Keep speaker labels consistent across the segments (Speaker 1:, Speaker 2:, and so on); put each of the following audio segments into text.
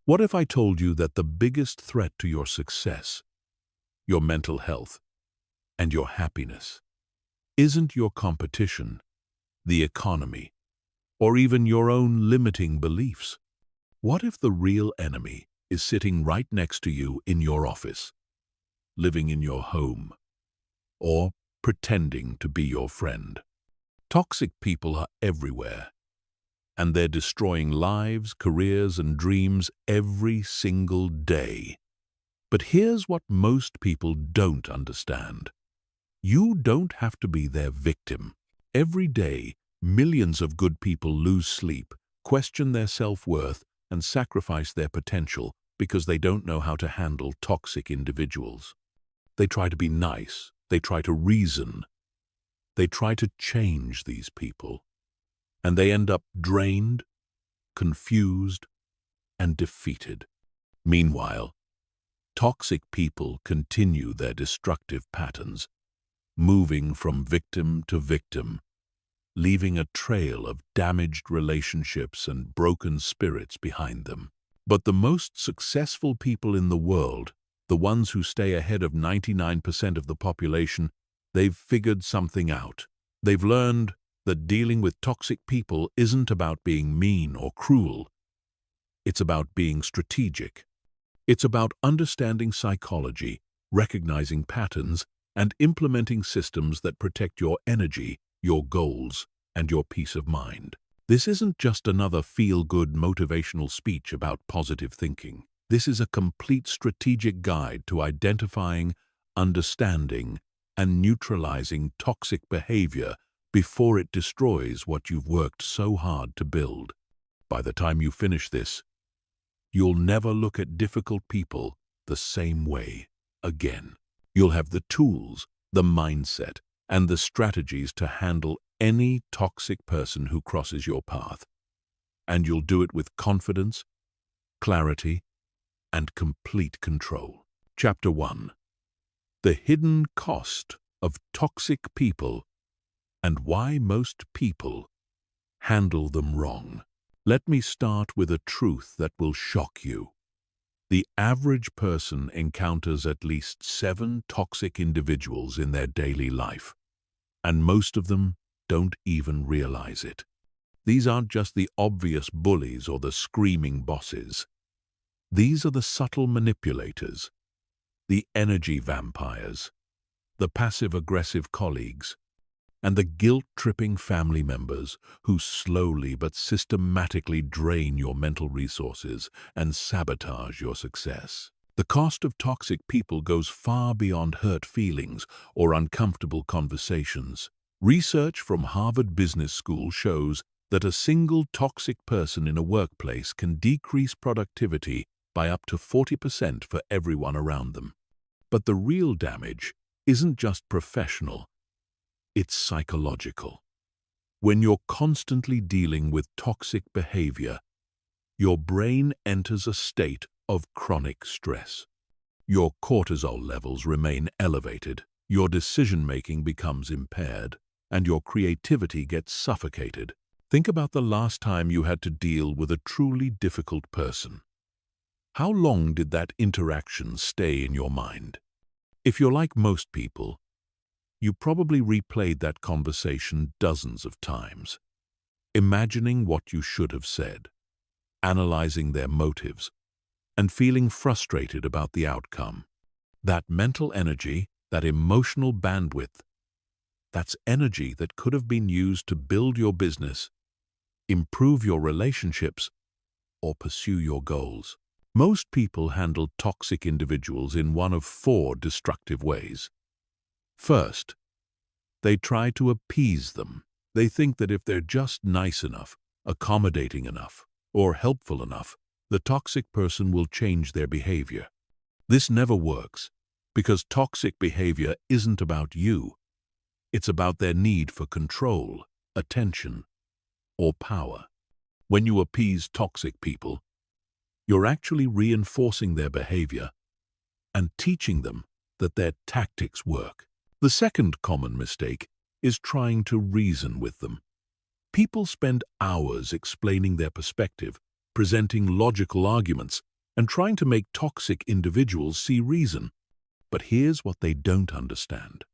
Speaker 1: What if I told you that the biggest threat to your success, your mental health, and your happiness isn't your competition, the economy, or even your own limiting beliefs? What if the real enemy is sitting right next to you in your office, living in your home, or pretending to be your friend? Toxic people are everywhere, and they're destroying lives, careers, and dreams every single day. But here's what most people don't understand. You don't have to be their victim. Every day, millions of good people lose sleep, question their self-worth, and sacrifice their potential because they don't know how to handle toxic individuals. They try to be nice, they try to reason, they try to change these people, and they end up drained, confused, and defeated. Meanwhile, toxic people continue their destructive patterns, moving from victim to victim, leaving a trail of damaged relationships and broken spirits behind them. But the most successful people in the world, the ones who stay ahead of 99% of the population, they've figured something out. They've learned that dealing with toxic people isn't about being mean or cruel. It's about being strategic. It's about understanding psychology, recognizing patterns, and implementing systems that protect your energy, your goals, and your peace of mind. This isn't just another feel-good motivational speech about positive thinking. This is a complete strategic guide to identifying, understanding, and neutralizing toxic behavior before it destroys what you've worked so hard to build. By the time you finish this, you'll never look at difficult people the same way again. You'll have the tools, the mindset, and the strategies to handle any toxic person who crosses your path. And you'll do it with confidence, clarity, and complete control. Chapter 1. The hidden cost of toxic people and why most people handle them wrong. Let me start with a truth that will shock you. The average person encounters at least 7 toxic individuals in their daily life, and most of them don't even realize it. These aren't just the obvious bullies or the screaming bosses. These are the subtle manipulators, the energy vampires, the passive-aggressive colleagues, and the guilt-tripping family members who slowly but systematically drain your mental resources and sabotage your success. The cost of toxic people goes far beyond hurt feelings or uncomfortable conversations. Research from Harvard Business School shows that a single toxic person in a workplace can decrease productivity by up to 40% for everyone around them. But the real damage isn't just professional. It's psychological. When you're constantly dealing with toxic behavior, your brain enters a state of chronic stress. Your cortisol levels remain elevated, your decision-making becomes impaired, and your creativity gets suffocated. Think about the last time you had to deal with a truly difficult person. How long did that interaction stay in your mind? If you're like most people, you probably replayed that conversation dozens of times, imagining what you should have said, analyzing their motives, and feeling frustrated about the outcome. That mental energy, that emotional bandwidth, that's energy that could have been used to build your business, improve your relationships, or pursue your goals. Most people handle toxic individuals in one of 4 destructive ways. First, they try to appease them. They think that if they're just nice enough, accommodating enough, or helpful enough, the toxic person will change their behavior. This never works, because toxic behavior isn't about you. It's about their need for control, attention, or power. When you appease toxic people, you're actually reinforcing their behavior and teaching them that their tactics work. The second common mistake is trying to reason with them. People spend hours explaining their perspective, presenting logical arguments, and trying to make toxic individuals see reason. But here's what they don't understand.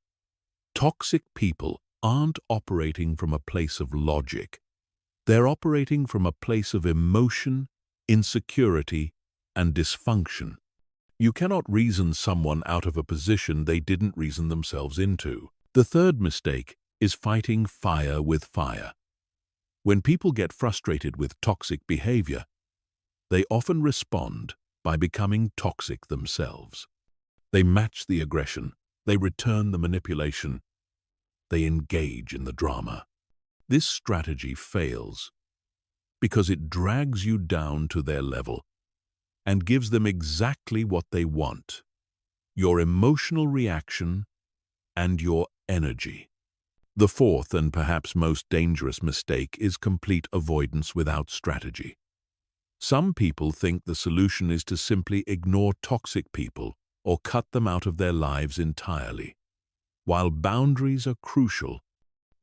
Speaker 1: Toxic people aren't operating from a place of logic. They're operating from a place of emotion, insecurity, and dysfunction. You cannot reason someone out of a position they didn't reason themselves into. The third mistake is fighting fire with fire. When people get frustrated with toxic behavior, they often respond by becoming toxic themselves. They match the aggression, they return the manipulation, they engage in the drama. This strategy fails because it drags you down to their level and gives them exactly what they want: your emotional reaction and your energy. The fourth and perhaps most dangerous mistake is complete avoidance without strategy. Some people think the solution is to simply ignore toxic people or cut them out of their lives entirely. While boundaries are crucial,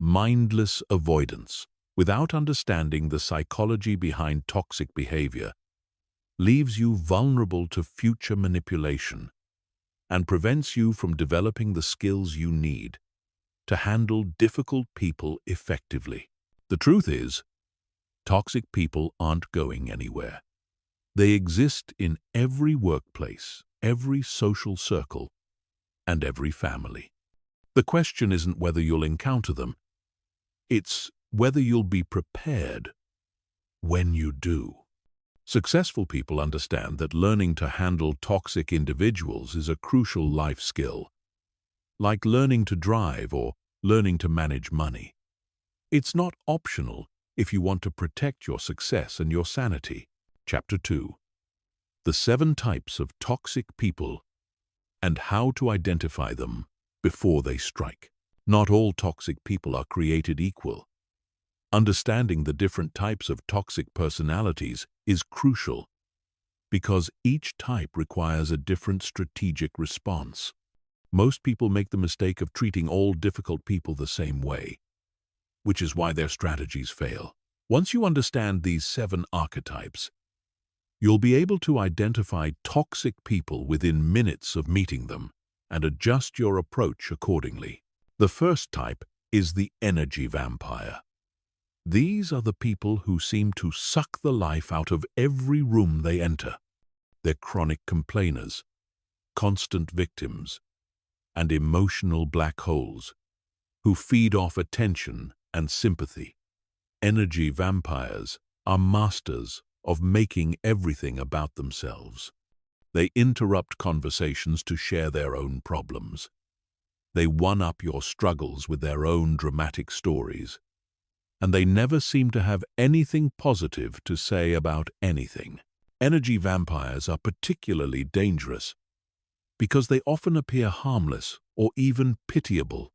Speaker 1: mindless avoidance, without understanding the psychology behind toxic behavior, leaves you vulnerable to future manipulation and prevents you from developing the skills you need to handle difficult people effectively. The truth is, toxic people aren't going anywhere. They exist in every workplace, every social circle, and every family. The question isn't whether you'll encounter them, it's whether you'll be prepared when you do. Successful people understand that learning to handle toxic individuals is a crucial life skill, like learning to drive or learning to manage money. It's not optional if you want to protect your success and your sanity. Chapter 2. The 7 types of toxic people and how to identify them before they strike. Not all toxic people are created equal. Understanding the different types of toxic personalities is crucial because each type requires a different strategic response. Most people make the mistake of treating all difficult people the same way, which is why their strategies fail. Once you understand these 7 archetypes, you'll be able to identify toxic people within minutes of meeting them and adjust your approach accordingly. The first type is the energy vampire. These are the people who seem to suck the life out of every room they enter. They're chronic complainers, constant victims, and emotional black holes who feed off attention and sympathy. Energy vampires are masters of making everything about themselves. They interrupt conversations to share their own problems. They one-up your struggles with their own dramatic stories. And they never seem to have anything positive to say about anything. Energy vampires are particularly dangerous because they often appear harmless or even pitiable.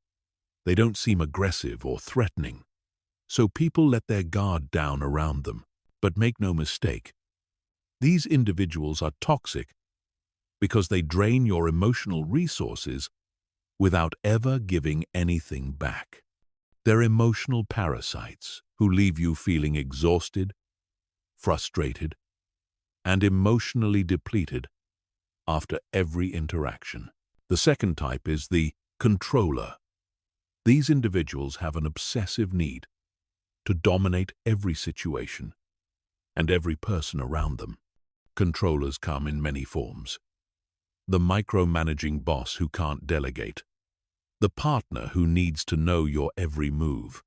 Speaker 1: They don't seem aggressive or threatening, so people let their guard down around them. But make no mistake, these individuals are toxic because they drain your emotional resources without ever giving anything back. They're emotional parasites who leave you feeling exhausted, frustrated, and emotionally depleted after every interaction. The second type is the controller. These individuals have an obsessive need to dominate every situation and every person around them. Controllers come in many forms. The micromanaging boss who can't delegate, the partner who needs to know your every move,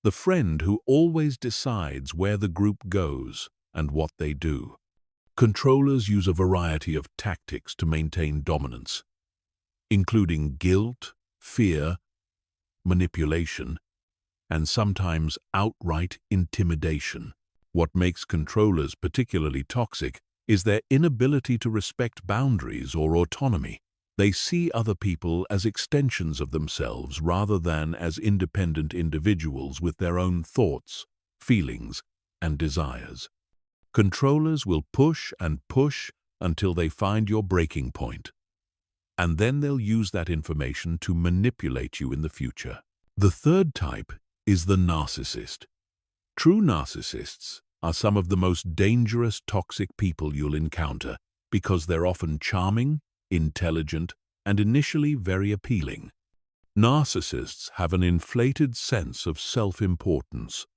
Speaker 1: the friend who always decides where the group goes and what they do. Controllers use a variety of tactics to maintain dominance, including guilt, fear, manipulation, and sometimes outright intimidation. What makes controllers particularly toxic is their inability to respect boundaries or autonomy. They see other people as extensions of themselves rather than as independent individuals with their own thoughts, feelings, and desires. Controllers will push and push until they find your breaking point, and then they'll use that information to manipulate you in the future. The third type is the narcissist. True narcissists are some of the most dangerous toxic people you'll encounter. because they're often charming, intelligent, and initially very appealing. Narcissists have an inflated sense of self-importance,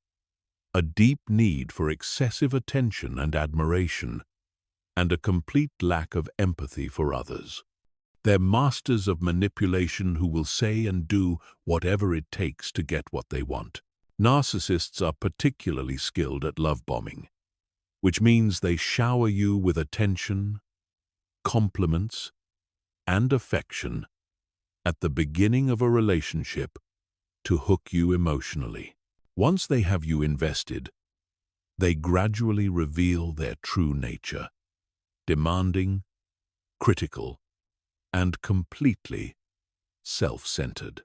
Speaker 1: a deep need for excessive attention and admiration, and a complete lack of empathy for others. They're masters of manipulation who will say and do whatever it takes to get what they want. Narcissists are particularly skilled at love bombing, which means they shower you with attention, compliments, and affection at the beginning of a relationship to hook you emotionally. Once they have you invested, they gradually reveal their true nature, demanding, critical, and completely self-centered.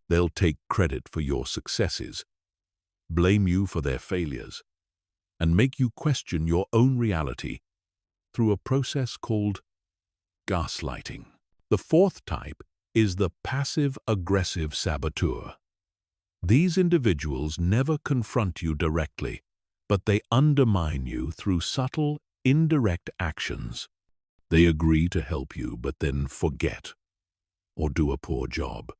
Speaker 1: They'll take credit for your successes, blame you for their failures, and make you question your own reality through a process called gaslighting. The fourth type is the passive-aggressive saboteur. These individuals never confront you directly, but they undermine you through subtle, indirect actions. They agree to help you, but then forget or do a poor job.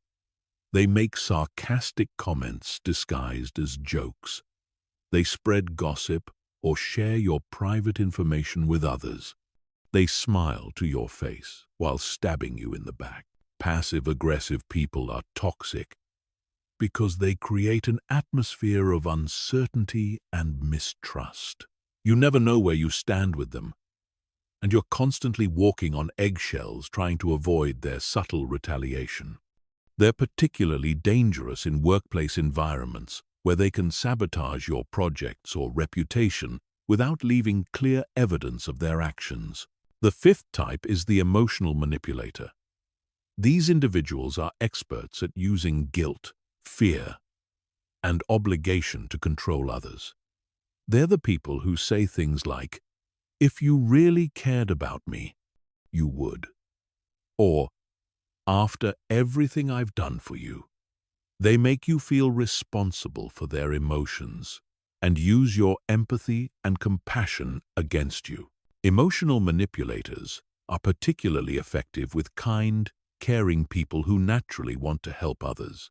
Speaker 1: They make sarcastic comments disguised as jokes. They spread gossip or share your private information with others. They smile to your face while stabbing you in the back. Passive-aggressive people are toxic because they create an atmosphere of uncertainty and mistrust. You never know where you stand with them, and you're constantly walking on eggshells trying to avoid their subtle retaliation. They're particularly dangerous in workplace environments where they can sabotage your projects or reputation without leaving clear evidence of their actions. The fifth type is the emotional manipulator. These individuals are experts at using guilt, fear, and obligation to control others. They're the people who say things like, "If you really cared about me, you would," or "After everything I've done for you." They make you feel responsible for their emotions and use your empathy and compassion against you. Emotional manipulators are particularly effective with kind, caring people who naturally want to help others.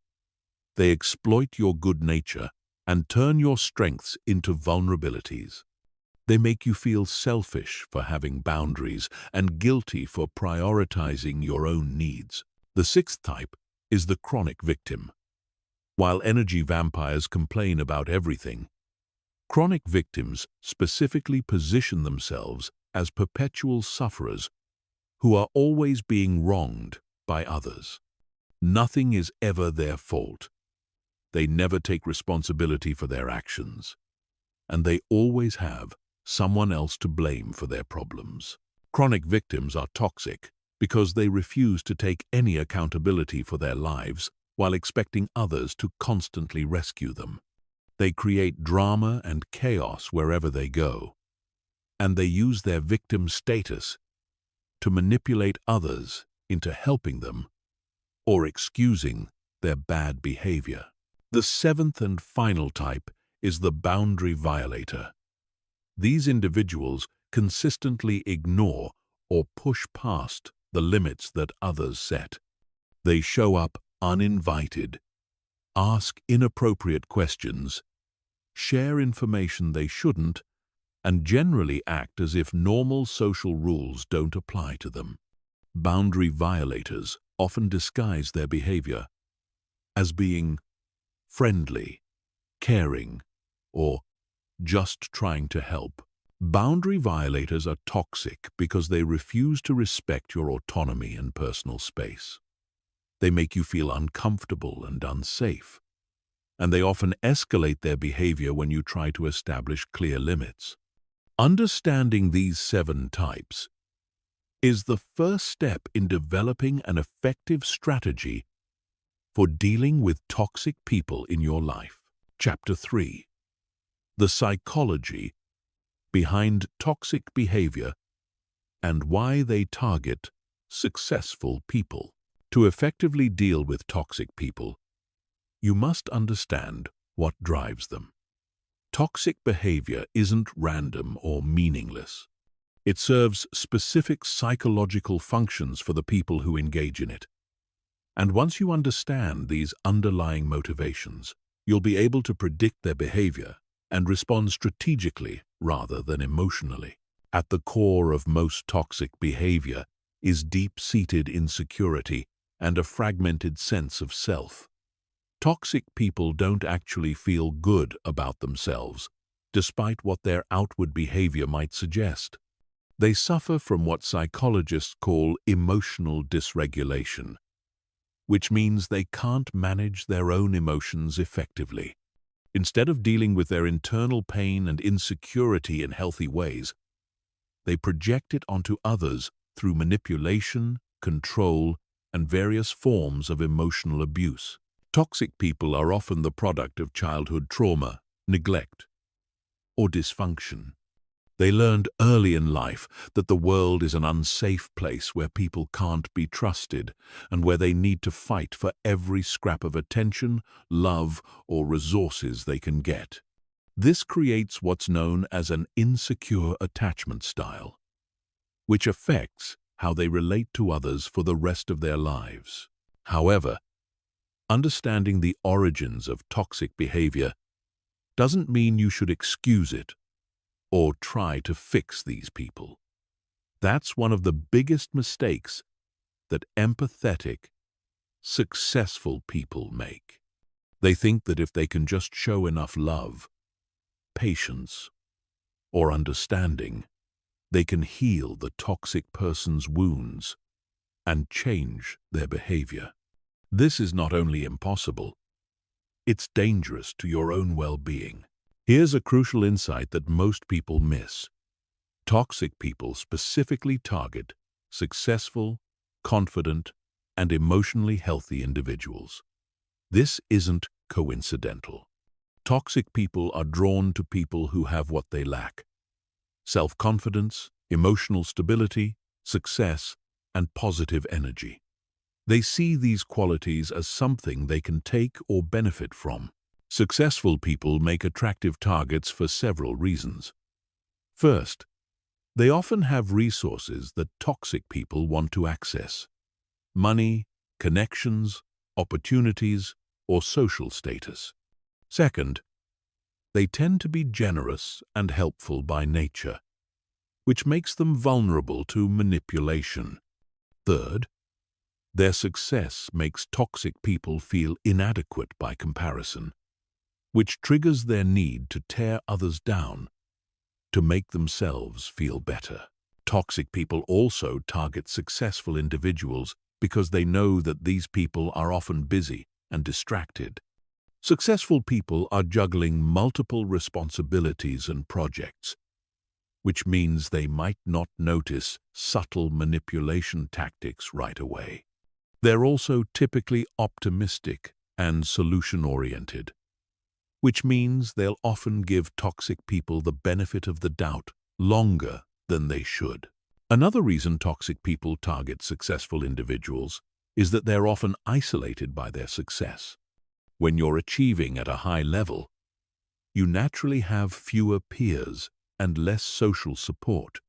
Speaker 1: They exploit your good nature and turn your strengths into vulnerabilities. They make you feel selfish for having boundaries and guilty for prioritizing your own needs. The sixth type is the chronic victim. While energy vampires complain about everything, chronic victims specifically position themselves as perpetual sufferers who are always being wronged by others. Nothing is ever their fault. They never take responsibility for their actions, and they always have someone else to blame for their problems. Chronic victims are toxic because they refuse to take any accountability for their lives while expecting others to constantly rescue them. They create drama and chaos wherever they go, and they use their victim status to manipulate others into helping them or excusing their bad behavior. The seventh and final type is the boundary violator. These individuals consistently ignore or push past the limits that others set. They show up uninvited, ask inappropriate questions, share information they shouldn't, and generally act as if normal social rules don't apply to them. Boundary violators often disguise their behavior as being friendly, caring, or just trying to help. Boundary violators are toxic because they refuse to respect your autonomy and personal space. They make you feel uncomfortable and unsafe, and they often escalate their behavior when you try to establish clear limits. Understanding these 7 types is the first step in developing an effective strategy for dealing with toxic people in your life. Chapter 3. The psychology behind toxic behavior and why they target successful people. To effectively deal with toxic people, you must understand what drives them. Toxic behavior isn't random or meaningless. It serves specific psychological functions for the people who engage in it. And once you understand these underlying motivations, you'll be able to predict their behavior and respond strategically rather than emotionally. At the core of most toxic behavior is deep-seated insecurity and a fragmented sense of self. Toxic people don't actually feel good about themselves, despite what their outward behavior might suggest. They suffer from what psychologists call emotional dysregulation, which means they can't manage their own emotions effectively. Instead of dealing with their internal pain and insecurity in healthy ways, they project it onto others through manipulation, control, and various forms of emotional abuse. Toxic people are often the product of childhood trauma, neglect, or dysfunction. They learned early in life that the world is an unsafe place where people can't be trusted and where they need to fight for every scrap of attention, love, or resources they can get. This creates what's known as an insecure attachment style, which affects how they relate to others for the rest of their lives. However, understanding the origins of toxic behavior doesn't mean you should excuse it or try to fix these people. That's one of the biggest mistakes that empathetic, successful people make. They think that if they can just show enough love, patience, or understanding, they can heal the toxic person's wounds and change their behavior. This is not only impossible, it's dangerous to your own well-being. Here's a crucial insight that most people miss. Toxic people specifically target successful, confident, and emotionally healthy individuals. This isn't coincidental. Toxic people are drawn to people who have what they lack: self-confidence, emotional stability, success, and positive energy. They see these qualities as something they can take or benefit from. Successful people make attractive targets for several reasons. First, they often have resources that toxic people want to access: money, connections, opportunities, or social status. Second, they tend to be generous and helpful by nature, which makes them vulnerable to manipulation. Third, their success makes toxic people feel inadequate by comparison, which triggers their need to tear others down to make themselves feel better. Toxic people also target successful individuals because they know that these people are often busy and distracted. Successful people are juggling multiple responsibilities and projects, which means they might not notice subtle manipulation tactics right away. They're also typically optimistic and solution-oriented, which means they'll often give toxic people the benefit of the doubt longer than they should. Another reason toxic people target successful individuals is that they're often isolated by their success. When you're achieving at a high level, you naturally have fewer peers and less social support,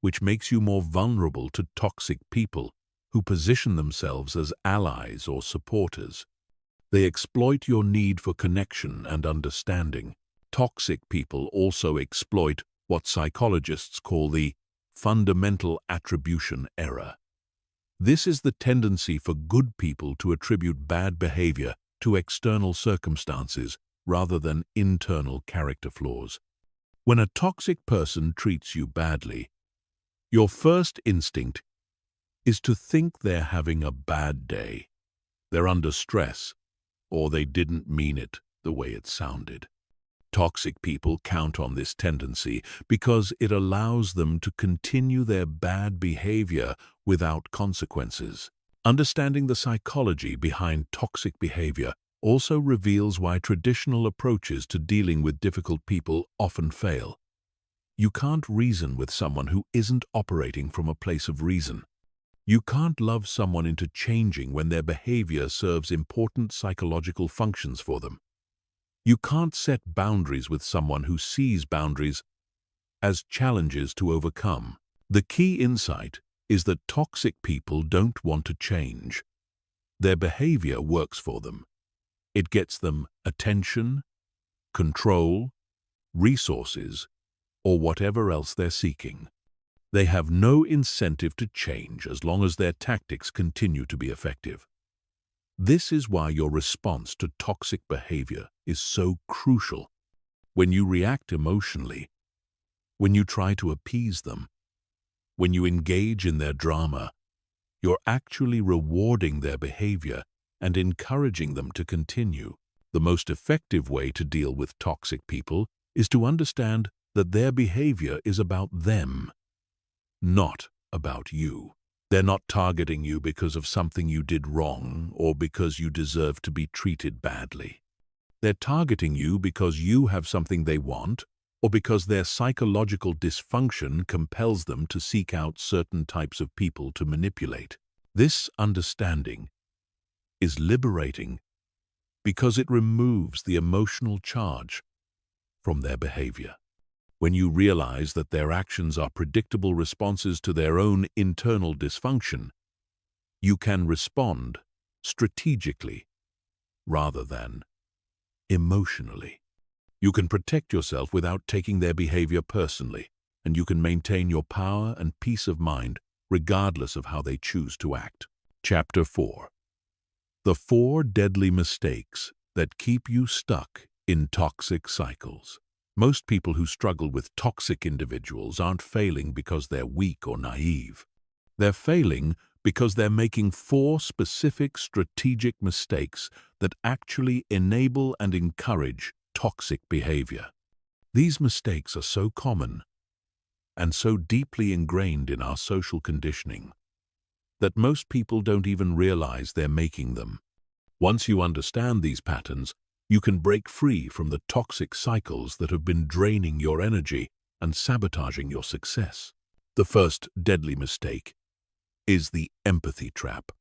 Speaker 1: which makes you more vulnerable to toxic people who position themselves as allies or supporters. They exploit your need for connection and understanding. Toxic people also exploit what psychologists call the fundamental attribution error. This is the tendency for good people to attribute bad behavior to external circumstances rather than internal character flaws. When a toxic person treats you badly, your first instinct is to think they're having a bad day, they're under stress, or they didn't mean it the way it sounded. Toxic people count on this tendency because it allows them to continue their bad behavior without consequences. Understanding the psychology behind toxic behavior also reveals why traditional approaches to dealing with difficult people often fail. You can't reason with someone who isn't operating from a place of reason. You can't love someone into changing when their behavior serves important psychological functions for them. You can't set boundaries with someone who sees boundaries as challenges to overcome. The key insight is that toxic people don't want to change. Their behavior works for them. It gets them attention, control, resources, or whatever else they're seeking. They have no incentive to change as long as their tactics continue to be effective. This is why your response to toxic behavior is so crucial. When you react emotionally, when you try to appease them, when you engage in their drama, you're actually rewarding their behavior and encouraging them to continue. The most effective way to deal with toxic people is to understand that their behavior is about them, not about you. They're not targeting you because of something you did wrong or because you deserve to be treated badly. They're targeting you because you have something they want or because their psychological dysfunction compels them to seek out certain types of people to manipulate. This understanding is liberating because it removes the emotional charge from their behavior. When you realize that their actions are predictable responses to their own internal dysfunction, you can respond strategically rather than emotionally. You can protect yourself without taking their behavior personally, and you can maintain your power and peace of mind regardless of how they choose to act. Chapter 4. The 4 deadly mistakes that keep you stuck in toxic cycles. Most people who struggle with toxic individuals aren't failing because they're weak or naive. They're failing because they're making 4 specific strategic mistakes that actually enable and encourage toxic behavior. These mistakes are so common and so deeply ingrained in our social conditioning that most people don't even realize they're making them. Once you understand these patterns, you can break free from the toxic cycles that have been draining your energy and sabotaging your success. The first deadly mistake is the empathy trap.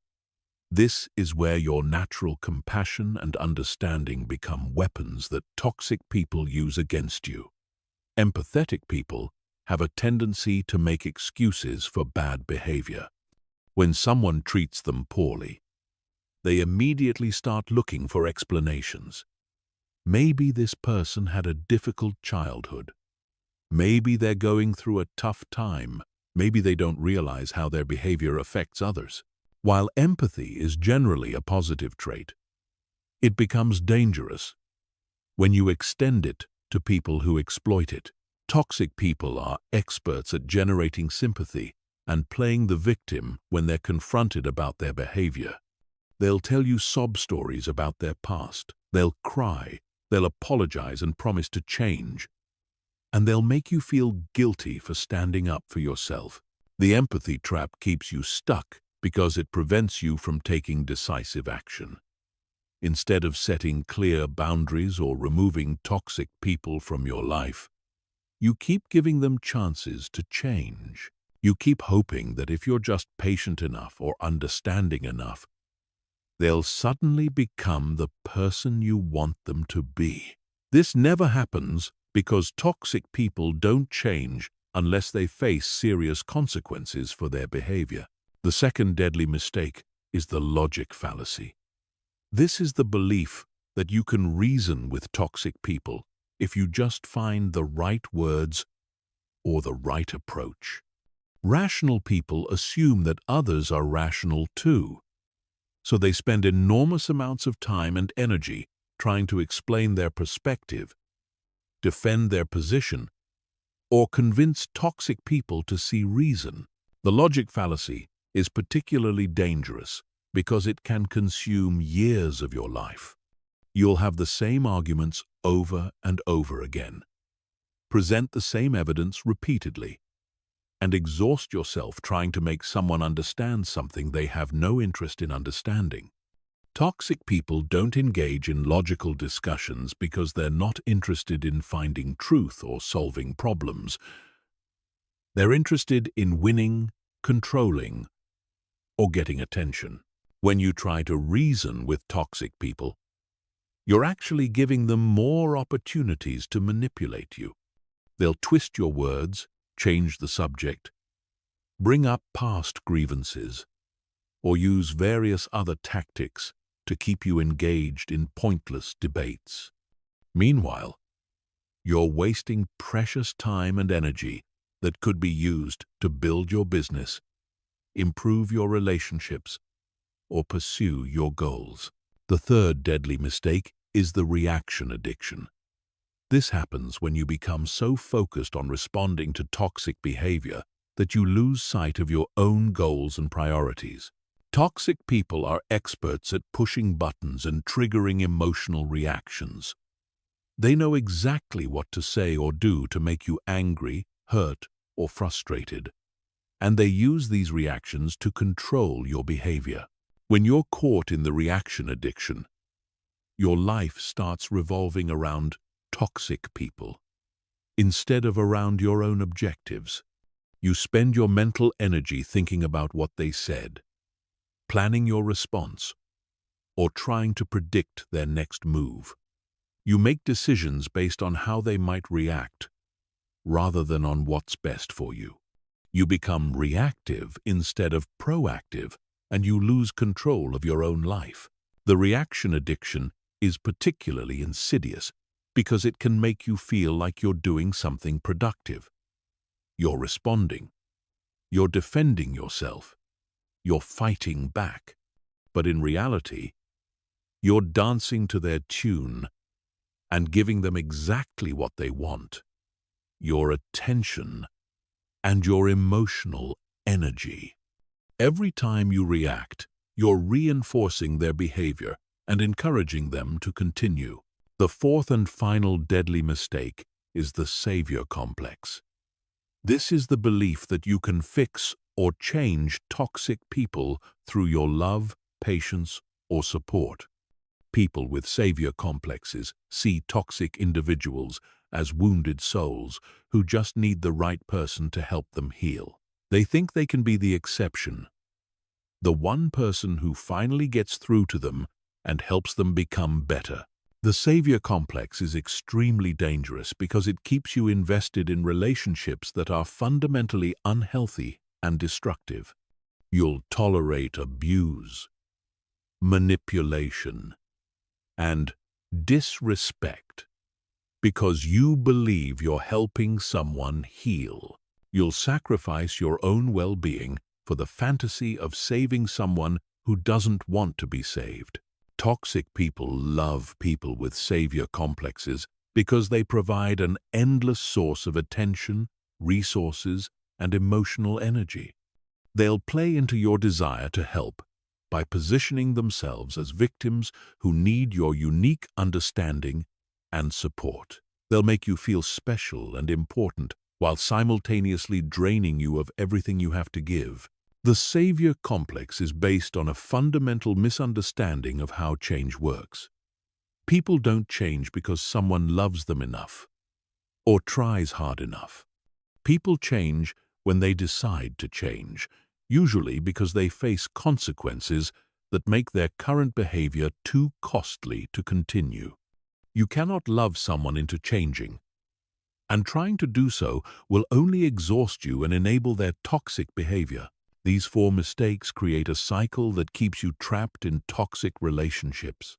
Speaker 1: This is where your natural compassion and understanding become weapons that toxic people use against you. Empathetic people have a tendency to make excuses for bad behavior. When someone treats them poorly, they immediately start looking for explanations. Maybe this person had a difficult childhood. Maybe they're going through a tough time. Maybe they don't realize how their behavior affects others. While empathy is generally a positive trait, it becomes dangerous when you extend it to people who exploit it. Toxic people are experts at generating sympathy and playing the victim when they're confronted about their behavior. They'll tell you sob stories about their past. They'll cry. They'll apologize and promise to change. And they'll make you feel guilty for standing up for yourself. The empathy trap keeps you stuck because it prevents you from taking decisive action. Instead of setting clear boundaries or removing toxic people from your life, you keep giving them chances to change. You keep hoping that if you're just patient enough or understanding enough, they'll suddenly become the person you want them to be. This never happens because toxic people don't change unless they face serious consequences for their behavior. The second deadly mistake is the logic fallacy. This is the belief that you can reason with toxic people if you just find the right words or the right approach. Rational people assume that others are rational too, so they spend enormous amounts of time and energy trying to explain their perspective, defend their position, or convince toxic people to see reason. The logic fallacy is particularly dangerous because it can consume years of your life. You'll have the same arguments over and over again, present the same evidence repeatedly, and exhaust yourself trying to make someone understand something they have no interest in understanding. Toxic people don't engage in logical discussions because they're not interested in finding truth or solving problems. They're interested in winning, controlling, or getting attention. When you try to reason with toxic people, you're actually giving them more opportunities to manipulate you. They'll twist your words, change the subject, bring up past grievances, or use various other tactics to keep you engaged in pointless debates. Meanwhile, you're wasting precious time and energy that could be used to build your business, improve your relationships, or pursue your goals. The third deadly mistake is the reaction addiction. This happens when you become so focused on responding to toxic behavior that you lose sight of your own goals and priorities. Toxic people are experts at pushing buttons and triggering emotional reactions. They know exactly what to say or do to make you angry, hurt, or frustrated, and they use these reactions to control your behavior. When you're caught in the reaction addiction, your life starts revolving around toxic people instead of around your own objectives. You spend your mental energy thinking about what they said, planning your response, or trying to predict their next move. You make decisions based on how they might react, rather than on what's best for you. You become reactive instead of proactive, and you lose control of your own life. The reaction addiction is particularly insidious because it can make you feel like you're doing something productive. You're responding. You're defending yourself. You're fighting back. But in reality, you're dancing to their tune and giving them exactly what they want: your attention and your emotional energy. Every time you react, you're reinforcing their behavior and encouraging them to continue. The fourth and final deadly mistake is the savior complex. This is the belief that you can fix or change toxic people through your love, patience, or support. People with savior complexes see toxic individuals as wounded souls who just need the right person to help them heal. They think they can be the exception, the one person who finally gets through to them and helps them become better. The savior complex is extremely dangerous because it keeps you invested in relationships that are fundamentally unhealthy and destructive. You'll tolerate abuse, manipulation, and disrespect because you believe you're helping someone heal. You'll sacrifice your own well-being for the fantasy of saving someone who doesn't want to be saved. Toxic people love people with savior complexes because they provide an endless source of attention, resources, and emotional energy. They'll play into your desire to help by positioning themselves as victims who need your unique understanding and support. They'll make you feel special and important while simultaneously draining you of everything you have to give. The savior complex is based on a fundamental misunderstanding of how change works. People don't change because someone loves them enough or tries hard enough. People change when they decide to change, usually because they face consequences that make their current behavior too costly to continue. You cannot love someone into changing, and trying to do so will only exhaust you and enable their toxic behavior. These four mistakes create a cycle that keeps you trapped in toxic relationships.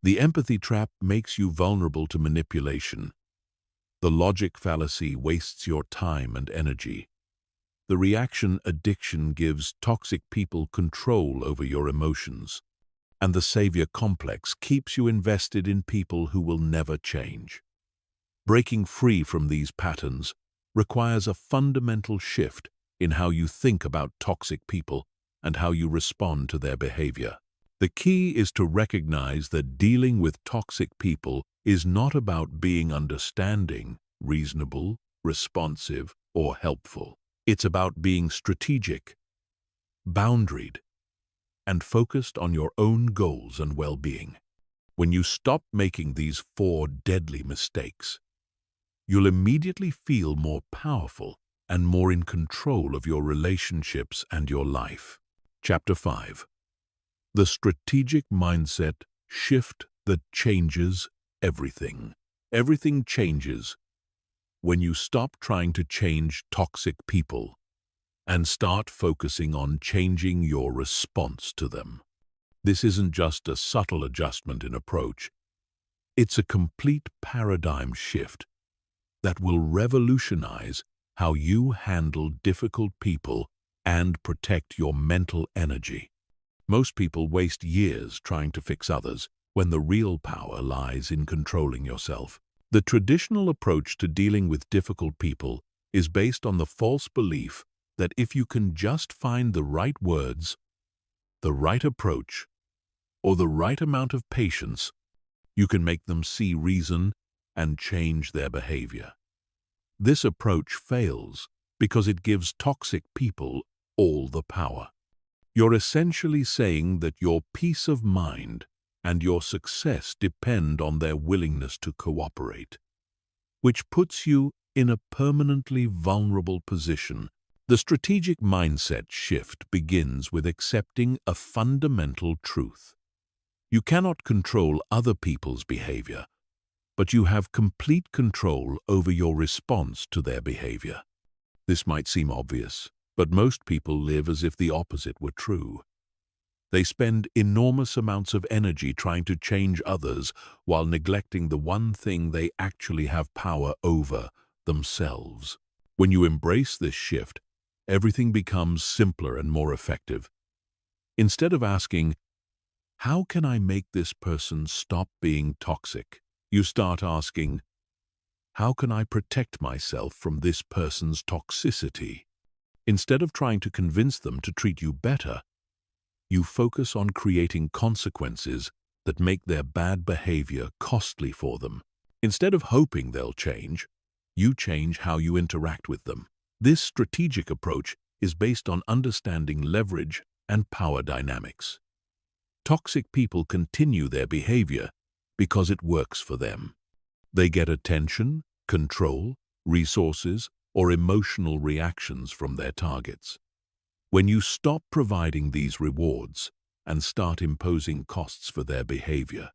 Speaker 1: The empathy trap makes you vulnerable to manipulation. The logic fallacy wastes your time and energy. The reaction addiction gives toxic people control over your emotions. And the savior complex keeps you invested in people who will never change. Breaking free from these patterns requires a fundamental shift in how you think about toxic people and how you respond to their behavior. The key is to recognize that dealing with toxic people is not about being understanding, reasonable, responsive, or helpful. It's about being strategic, boundaried, and focused on your own goals and well-being. When you stop making these four deadly mistakes, you'll immediately feel more powerful and more in control of your relationships and your life. Chapter 5. The strategic mindset shift that changes everything. Everything changes when you stop trying to change toxic people and start focusing on changing your response to them. This isn't just a subtle adjustment in approach. It's a complete paradigm shift that will revolutionize how you handle difficult people and protect your mental energy. Most people waste years trying to fix others when the real power lies in controlling yourself. The traditional approach to dealing with difficult people is based on the false belief that if you can just find the right words, the right approach, or the right amount of patience, you can make them see reason and change their behavior. This approach fails because it gives toxic people all the power. You're essentially saying that your peace of mind and your success depend on their willingness to cooperate, which puts you in a permanently vulnerable position. The strategic mindset shift begins with accepting a fundamental truth. You cannot control other people's behavior, but you have complete control over your response to their behavior. This might seem obvious, but most people live as if the opposite were true. They spend enormous amounts of energy trying to change others while neglecting the one thing they actually have power over, themselves. When you embrace this shift, everything becomes simpler and more effective. Instead of asking, "How can I make this person stop being toxic?" you start asking, "How can I protect myself from this person's toxicity?" Instead of trying to convince them to treat you better, you focus on creating consequences that make their bad behavior costly for them. Instead of hoping they'll change, you change how you interact with them. This strategic approach is based on understanding leverage and power dynamics. Toxic people continue their behavior because it works for them. They get attention, control, resources, or emotional reactions from their targets. When you stop providing these rewards and start imposing costs for their behavior,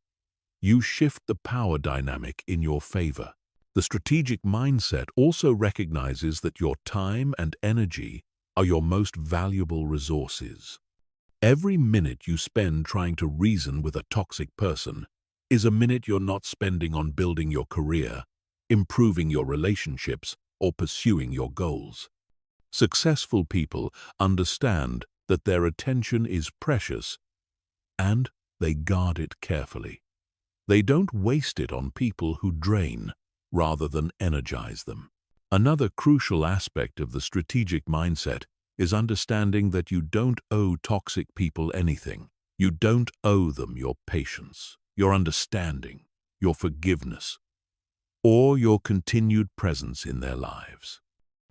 Speaker 1: you shift the power dynamic in your favor. The strategic mindset also recognizes that your time and energy are your most valuable resources. Every minute you spend trying to reason with a toxic person is a minute you're not spending on building your career, improving your relationships, or pursuing your goals. Successful people understand that their attention is precious and they guard it carefully. They don't waste it on people who drain rather than energize them. Another crucial aspect of the strategic mindset is understanding that you don't owe toxic people anything. You don't owe them your patience, your understanding, your forgiveness, or your continued presence in their lives.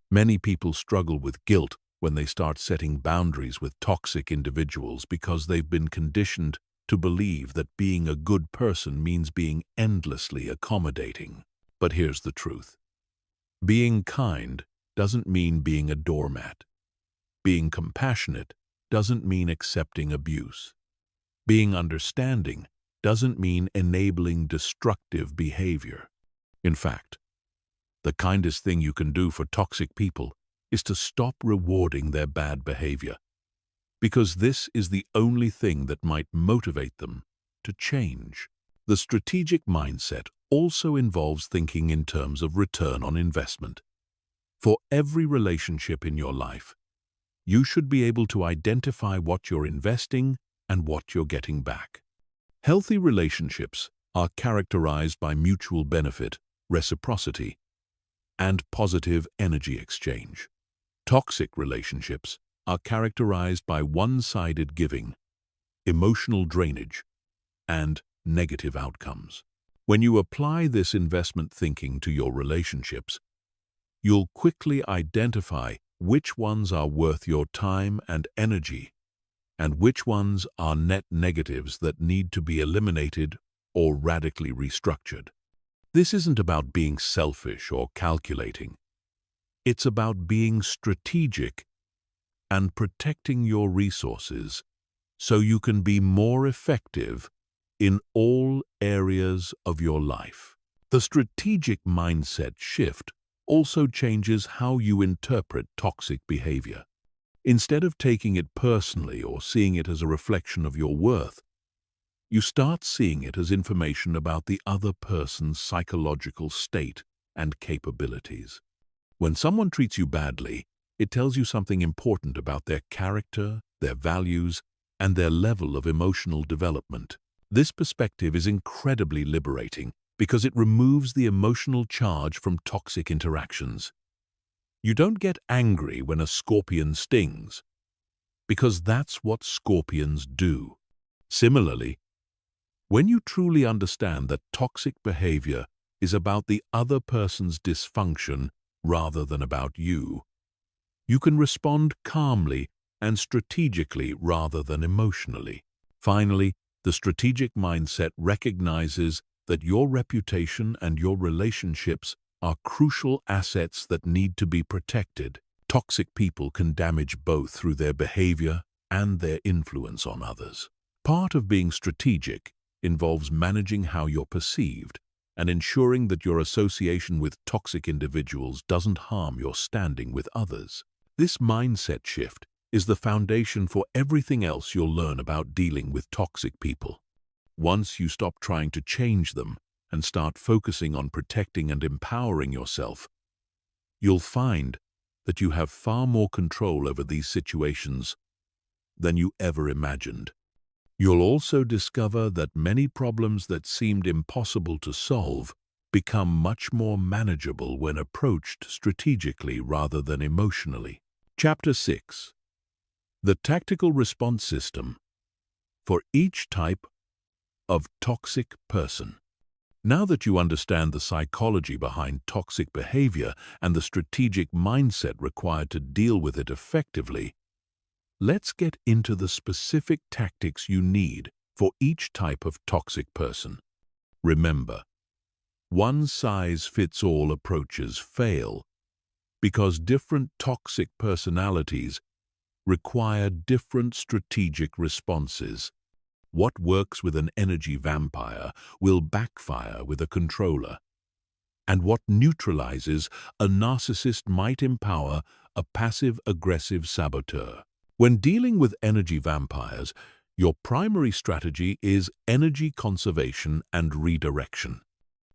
Speaker 1: Many people struggle with guilt when they start setting boundaries with toxic individuals because they've been conditioned to believe that being a good person means being endlessly accommodating. But here's the truth. Being kind doesn't mean being a doormat. Being compassionate doesn't mean accepting abuse. Being understanding doesn't mean enabling destructive behavior. In fact, the kindest thing you can do for toxic people is to stop rewarding their bad behavior, because this is the only thing that might motivate them to change. The strategic mindset also involves thinking in terms of return on investment. For every relationship in your life, you should be able to identify what you're investing and what you're getting back. Healthy relationships are characterized by mutual benefit, reciprocity, and positive energy exchange. Toxic relationships are characterized by one-sided giving, emotional drainage, and negative outcomes. When you apply this investment thinking to your relationships, you'll quickly identify which ones are worth your time and energy, and which ones are net negatives that need to be eliminated or radically restructured. This isn't about being selfish or calculating. It's about being strategic and protecting your resources so you can be more effective in all areas of your life. The strategic mindset shift also changes how you interpret toxic behavior. Instead of taking it personally or seeing it as a reflection of your worth, you start seeing it as information about the other person's psychological state and capabilities. When someone treats you badly, it tells you something important about their character, their values, and their level of emotional development. This perspective is incredibly liberating because it removes the emotional charge from toxic interactions. You don't get angry when a scorpion stings, because that's what scorpions do. Similarly, when you truly understand that toxic behavior is about the other person's dysfunction rather than about you, you can respond calmly and strategically rather than emotionally. Finally, the strategic mindset recognizes that your reputation and your relationships are crucial assets that need to be protected. Toxic people can damage both through their behavior and their influence on others. Part of being strategic involves managing how you're perceived and ensuring that your association with toxic individuals doesn't harm your standing with others. This mindset shift is the foundation for everything else you'll learn about dealing with toxic people. Once you stop trying to change them and start focusing on protecting and empowering yourself, you'll find that you have far more control over these situations than you ever imagined. You'll also discover that many problems that seemed impossible to solve become much more manageable when approached strategically rather than emotionally. Chapter 6. The Tactical Response System for each type of toxic person. Now that you understand the psychology behind toxic behavior and the strategic mindset required to deal with it effectively, let's get into the specific tactics you need for each type of toxic person. Remember, one-size-fits-all approaches fail because different toxic personalities require different strategic responses. What works with an energy vampire will backfire with a controller, and what neutralizes a narcissist might empower a passive-aggressive saboteur. When dealing with energy vampires, your primary strategy is energy conservation and redirection.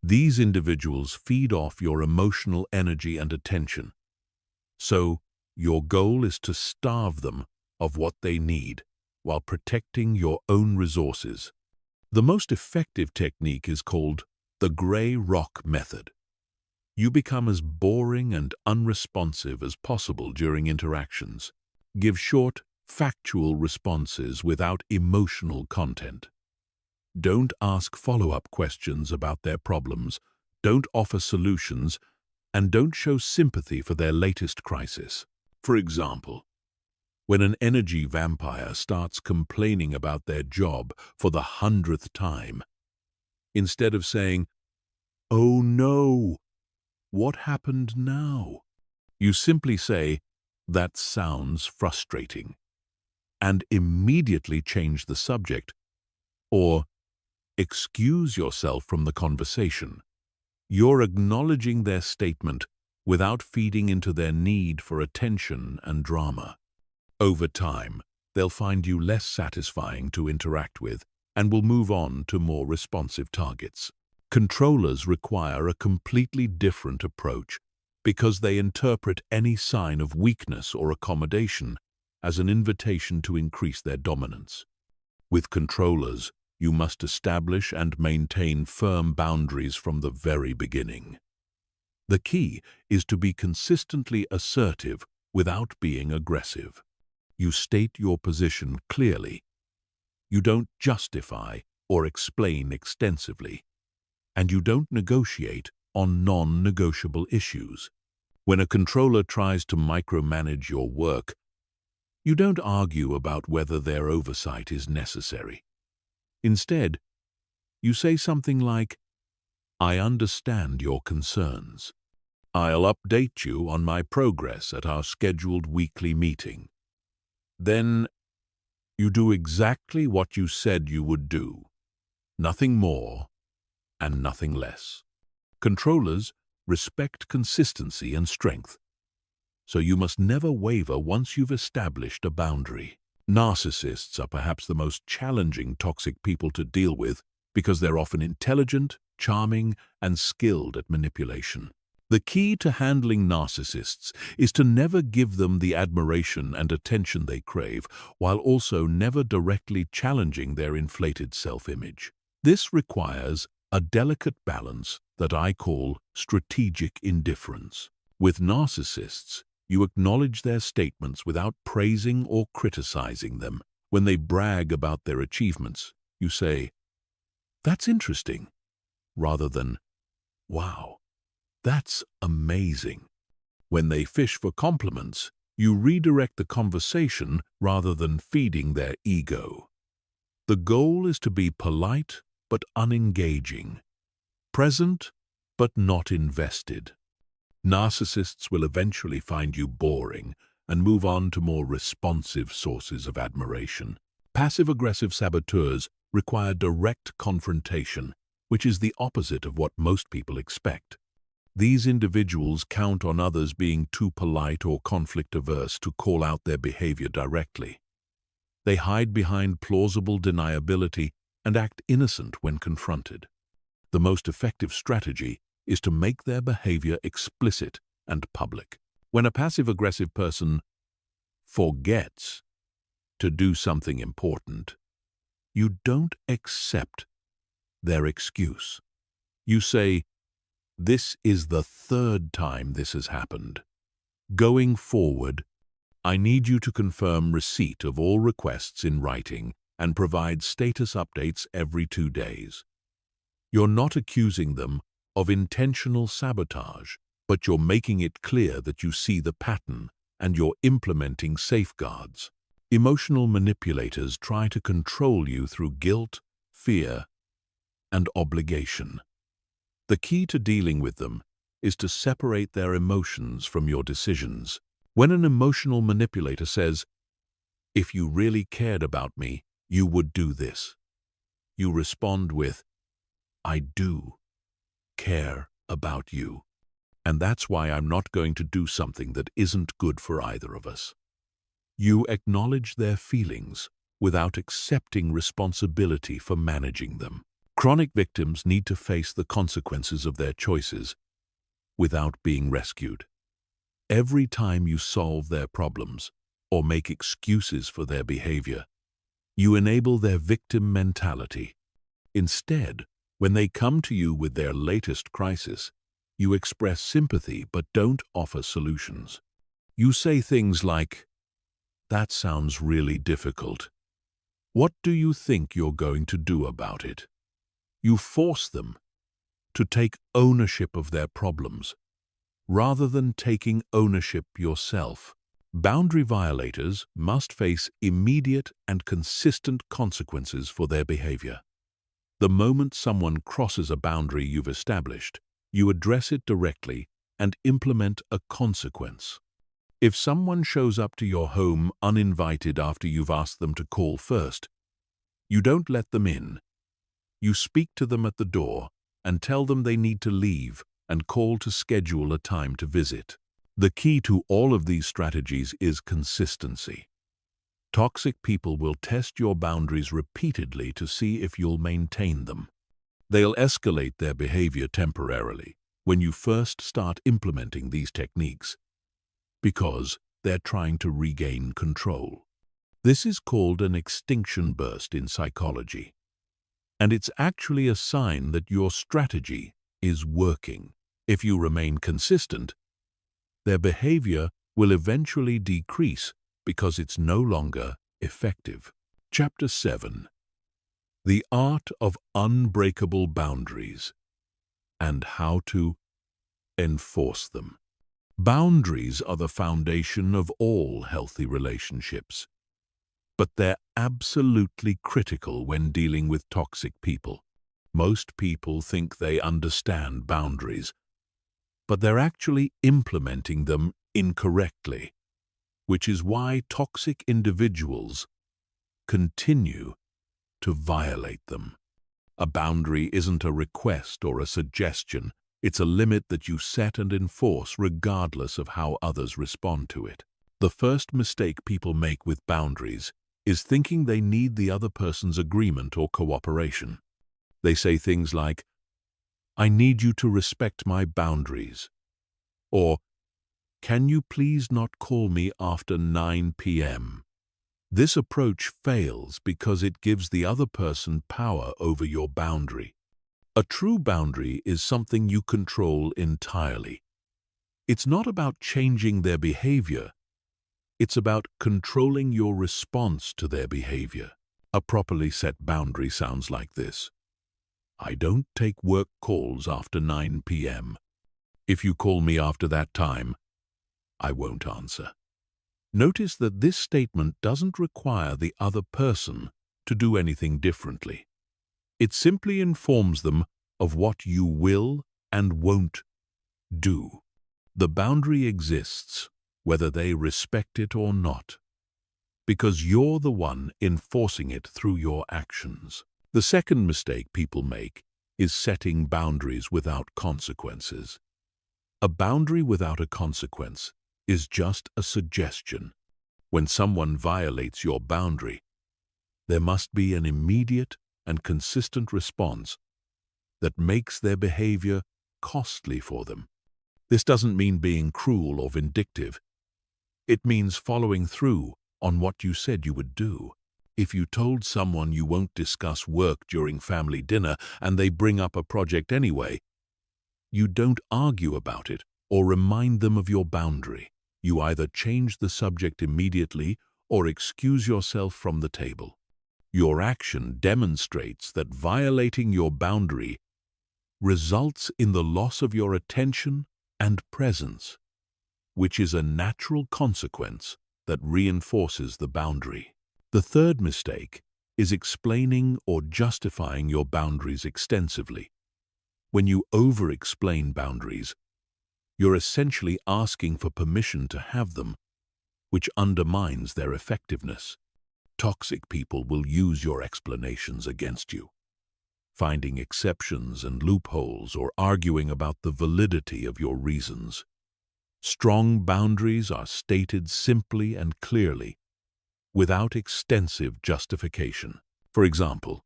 Speaker 1: These individuals feed off your emotional energy and attention, so your goal is to starve them of what they need while protecting your own resources. The most effective technique is called the gray rock method. You become as boring and unresponsive as possible during interactions. Give short, factual responses without emotional content. Don't ask follow-up questions about their problems, don't offer solutions, and don't show sympathy for their latest crisis. For example, when an energy vampire starts complaining about their job for the 100th time, instead of saying, "Oh no, what happened now?" you simply say, "That sounds frustrating," and immediately change the subject, or excuse yourself from the conversation. You're acknowledging their statement without feeding into their need for attention and drama. Over time, they'll find you less satisfying to interact with and will move on to more responsive targets. Controllers require a completely different approach because they interpret any sign of weakness or accommodation as an invitation to increase their dominance. With controllers, you must establish and maintain firm boundaries from the very beginning. The key is to be consistently assertive without being aggressive. You state your position clearly. You don't justify or explain extensively. And you don't negotiate on non-negotiable issues. When a controller tries to micromanage your work, you don't argue about whether their oversight is necessary. Instead, you say something like, "I understand your concerns. I'll update you on my progress at our scheduled weekly meeting." Then you do exactly what you said you would do. Nothing more and nothing less. Controllers respect consistency and strength. so you must never waver once you've established a boundary. Narcissists are perhaps the most challenging toxic people to deal with because they're often intelligent, charming, and skilled at manipulation. The key to handling narcissists is to never give them the admiration and attention they crave, while also never directly challenging their inflated self-image. This requires a delicate balance that I call strategic indifference. With narcissists, you acknowledge their statements without praising or criticizing them. When they brag about their achievements, you say, "That's interesting," rather than, "Wow, that's amazing." When they fish for compliments, you redirect the conversation rather than feeding their ego. The goal is to be polite but unengaging, present but not invested. Narcissists will eventually find you boring and move on to more responsive sources of admiration. Passive-aggressive saboteurs require direct confrontation, which is the opposite of what most people expect. These individuals count on others being too polite or conflict-averse to call out their behavior directly. They hide behind plausible deniability and act innocent when confronted. The most effective strategy is to make their behavior explicit and public. When a passive-aggressive person forgets to do something important, you don't accept their excuse. You say, "This is the third time this has happened. Going forward, I need you to confirm receipt of all requests in writing and provide status updates every 2 days." You're not accusing them of intentional sabotage, but you're making it clear that you see the pattern and you're implementing safeguards. Emotional manipulators try to control you through guilt, fear, and obligation. The key to dealing with them is to separate their emotions from your decisions. When an emotional manipulator says, "If you really cared about me, you would do this," you respond with, "I do care about you, and that's why I'm not going to do something that isn't good for either of us." You acknowledge their feelings without accepting responsibility for managing them. Chronic victims need to face the consequences of their choices without being rescued. Every time you solve their problems or make excuses for their behavior, you enable their victim mentality. Instead, when they come to you with their latest crisis, you express sympathy but don't offer solutions. You say things like, "That sounds really difficult. What do you think you're going to do about it?" You force them to take ownership of their problems, rather than taking ownership yourself. Boundary violators must face immediate and consistent consequences for their behavior. The moment someone crosses a boundary you've established, you address it directly and implement a consequence. If someone shows up to your home uninvited after you've asked them to call first, you don't let them in. You speak to them at the door and tell them they need to leave and call to schedule a time to visit. The key to all of these strategies is consistency. Toxic people will test your boundaries repeatedly to see if you'll maintain them. They'll escalate their behavior temporarily when you first start implementing these techniques, because they're trying to regain control. This is called an extinction burst in psychology, and it's actually a sign that your strategy is working. If you remain consistent, their behavior will eventually decrease because it's no longer effective. Chapter 7. The Art of Unbreakable Boundaries and How to Enforce Them. Boundaries are the foundation of all healthy relationships, but they're absolutely critical when dealing with toxic people. Most people think they understand boundaries, but they're actually implementing them incorrectly, which is why toxic individuals continue to violate them. A boundary isn't a request or a suggestion, It's a limit that you set and enforce regardless of how others respond to it. The first mistake people make with boundaries is thinking they need the other person's agreement or cooperation. They say things like, "I need you to respect my boundaries," or "Can you please not call me after 9 p.m.?" This approach fails because it gives the other person power over your boundary. A true boundary is something you control entirely. It's not about changing their behavior. It's about controlling your response to their behavior. A properly set boundary sounds like this. I don't take work calls after 9 p.m. If you call me after that time, I won't answer. Notice that this statement doesn't require the other person to do anything differently. It simply informs them of what you will and won't do. The boundary exists whether they respect it or not, because you're the one enforcing it through your actions. The second mistake people make is setting boundaries without consequences. A boundary without a consequence is just a suggestion. When someone violates your boundary, there must be an immediate and consistent response that makes their behavior costly for them. This doesn't mean being cruel or vindictive. It means following through on what you said you would do. If you told someone you won't discuss work during family dinner and they bring up a project anyway, you don't argue about it or remind them of your boundary. You either change the subject immediately or excuse yourself from the table. Your action demonstrates that violating your boundary results in the loss of your attention and presence, which is a natural consequence that reinforces the boundary. The third mistake is explaining or justifying your boundaries extensively. When you over-explain boundaries, you're essentially asking for permission to have them, which undermines their effectiveness. Toxic people will use your explanations against you, finding exceptions and loopholes or arguing about the validity of your reasons. Strong boundaries are stated simply and clearly, without extensive justification. For example,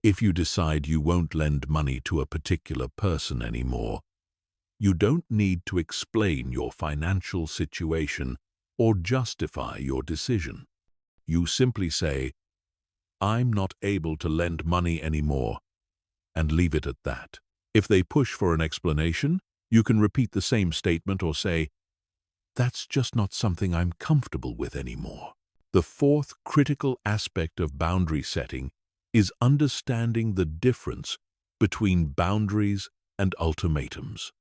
Speaker 1: if you decide you won't lend money to a particular person anymore, you don't need to explain your financial situation or justify your decision. You simply say, "I'm not able to lend money anymore," and leave it at that. If they push for an explanation, you can repeat the same statement or say, "That's just not something I'm comfortable with anymore." The fourth critical aspect of boundary setting is understanding the difference between boundaries and ultimatums.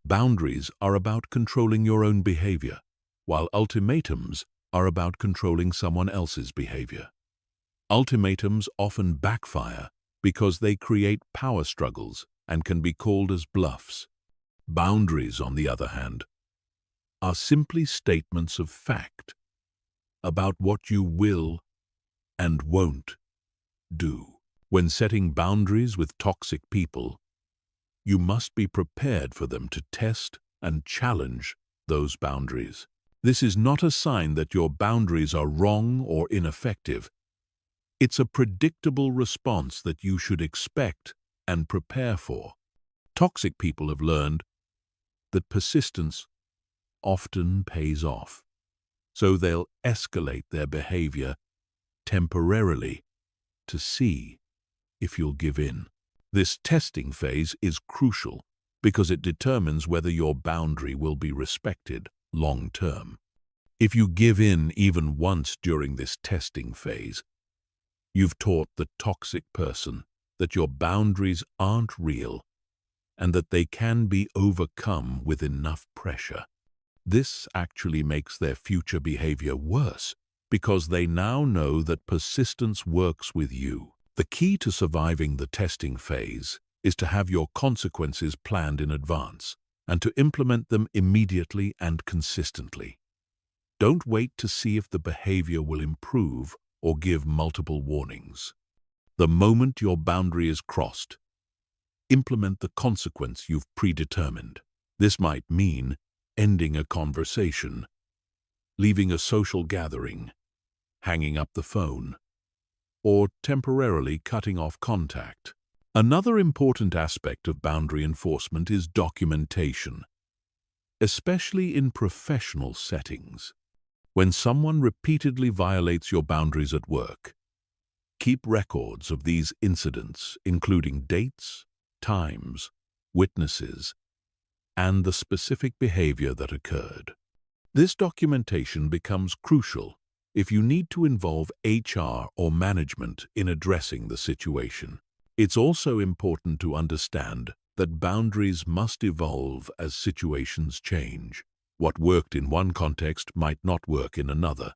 Speaker 1: Boundaries are about controlling your own behavior, while ultimatums are about controlling someone else's behavior. Ultimatums often backfire because they create power struggles and can be called as bluffs. Boundaries, on the other hand, are simply statements of fact about what you will and won't do. When setting boundaries with toxic people, you must be prepared for them to test and challenge those boundaries. This is not a sign that your boundaries are wrong or ineffective. It's a predictable response that you should expect and prepare for. Toxic people have learned that persistence often pays off, so they'll escalate their behavior temporarily to see if you'll give in. This testing phase is crucial because it determines whether your boundary will be respected long term. If you give in even once during this testing phase, you've taught the toxic person that your boundaries aren't real and that they can be overcome with enough pressure. This actually makes their future behavior worse because they now know that persistence works with you. The key to surviving the testing phase is to have your consequences planned in advance and to implement them immediately and consistently. Don't wait to see if the behavior will improve or give multiple warnings. The moment your boundary is crossed, implement the consequence you've predetermined. This might mean ending a conversation, leaving a social gathering, hanging up the phone, or temporarily cutting off contact. Another important aspect of boundary enforcement is documentation, especially in professional settings. When someone repeatedly violates your boundaries at work, keep records of these incidents, including dates, times, witnesses, and the specific behavior that occurred. This documentation becomes crucial if you need to involve HR or management in addressing the situation. It's also important to understand that boundaries must evolve as situations change. What worked in one context might not work in another,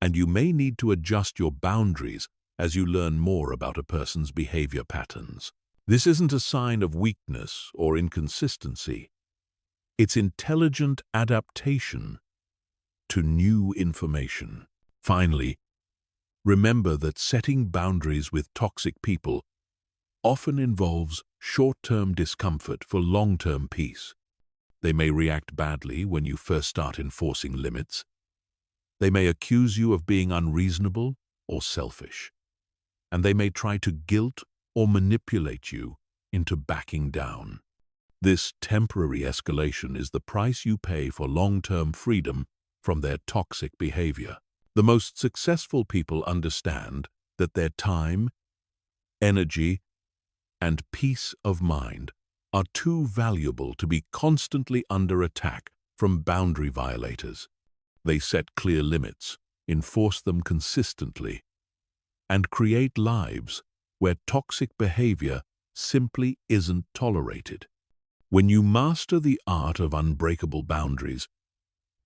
Speaker 1: and you may need to adjust your boundaries as you learn more about a person's behavior patterns. This isn't a sign of weakness or inconsistency. It's intelligent adaptation to new information. Finally, remember that setting boundaries with toxic people often involves short-term discomfort for long-term peace. They may react badly when you first start enforcing limits. They may accuse you of being unreasonable or selfish, and they may try to guilt or manipulate you into backing down. This temporary escalation is the price you pay for long-term freedom from their toxic behavior. The most successful people understand that their time, energy, and peace of mind are too valuable to be constantly under attack from boundary violators. They set clear limits, enforce them consistently, and create lives where toxic behavior simply isn't tolerated. When you master the art of unbreakable boundaries,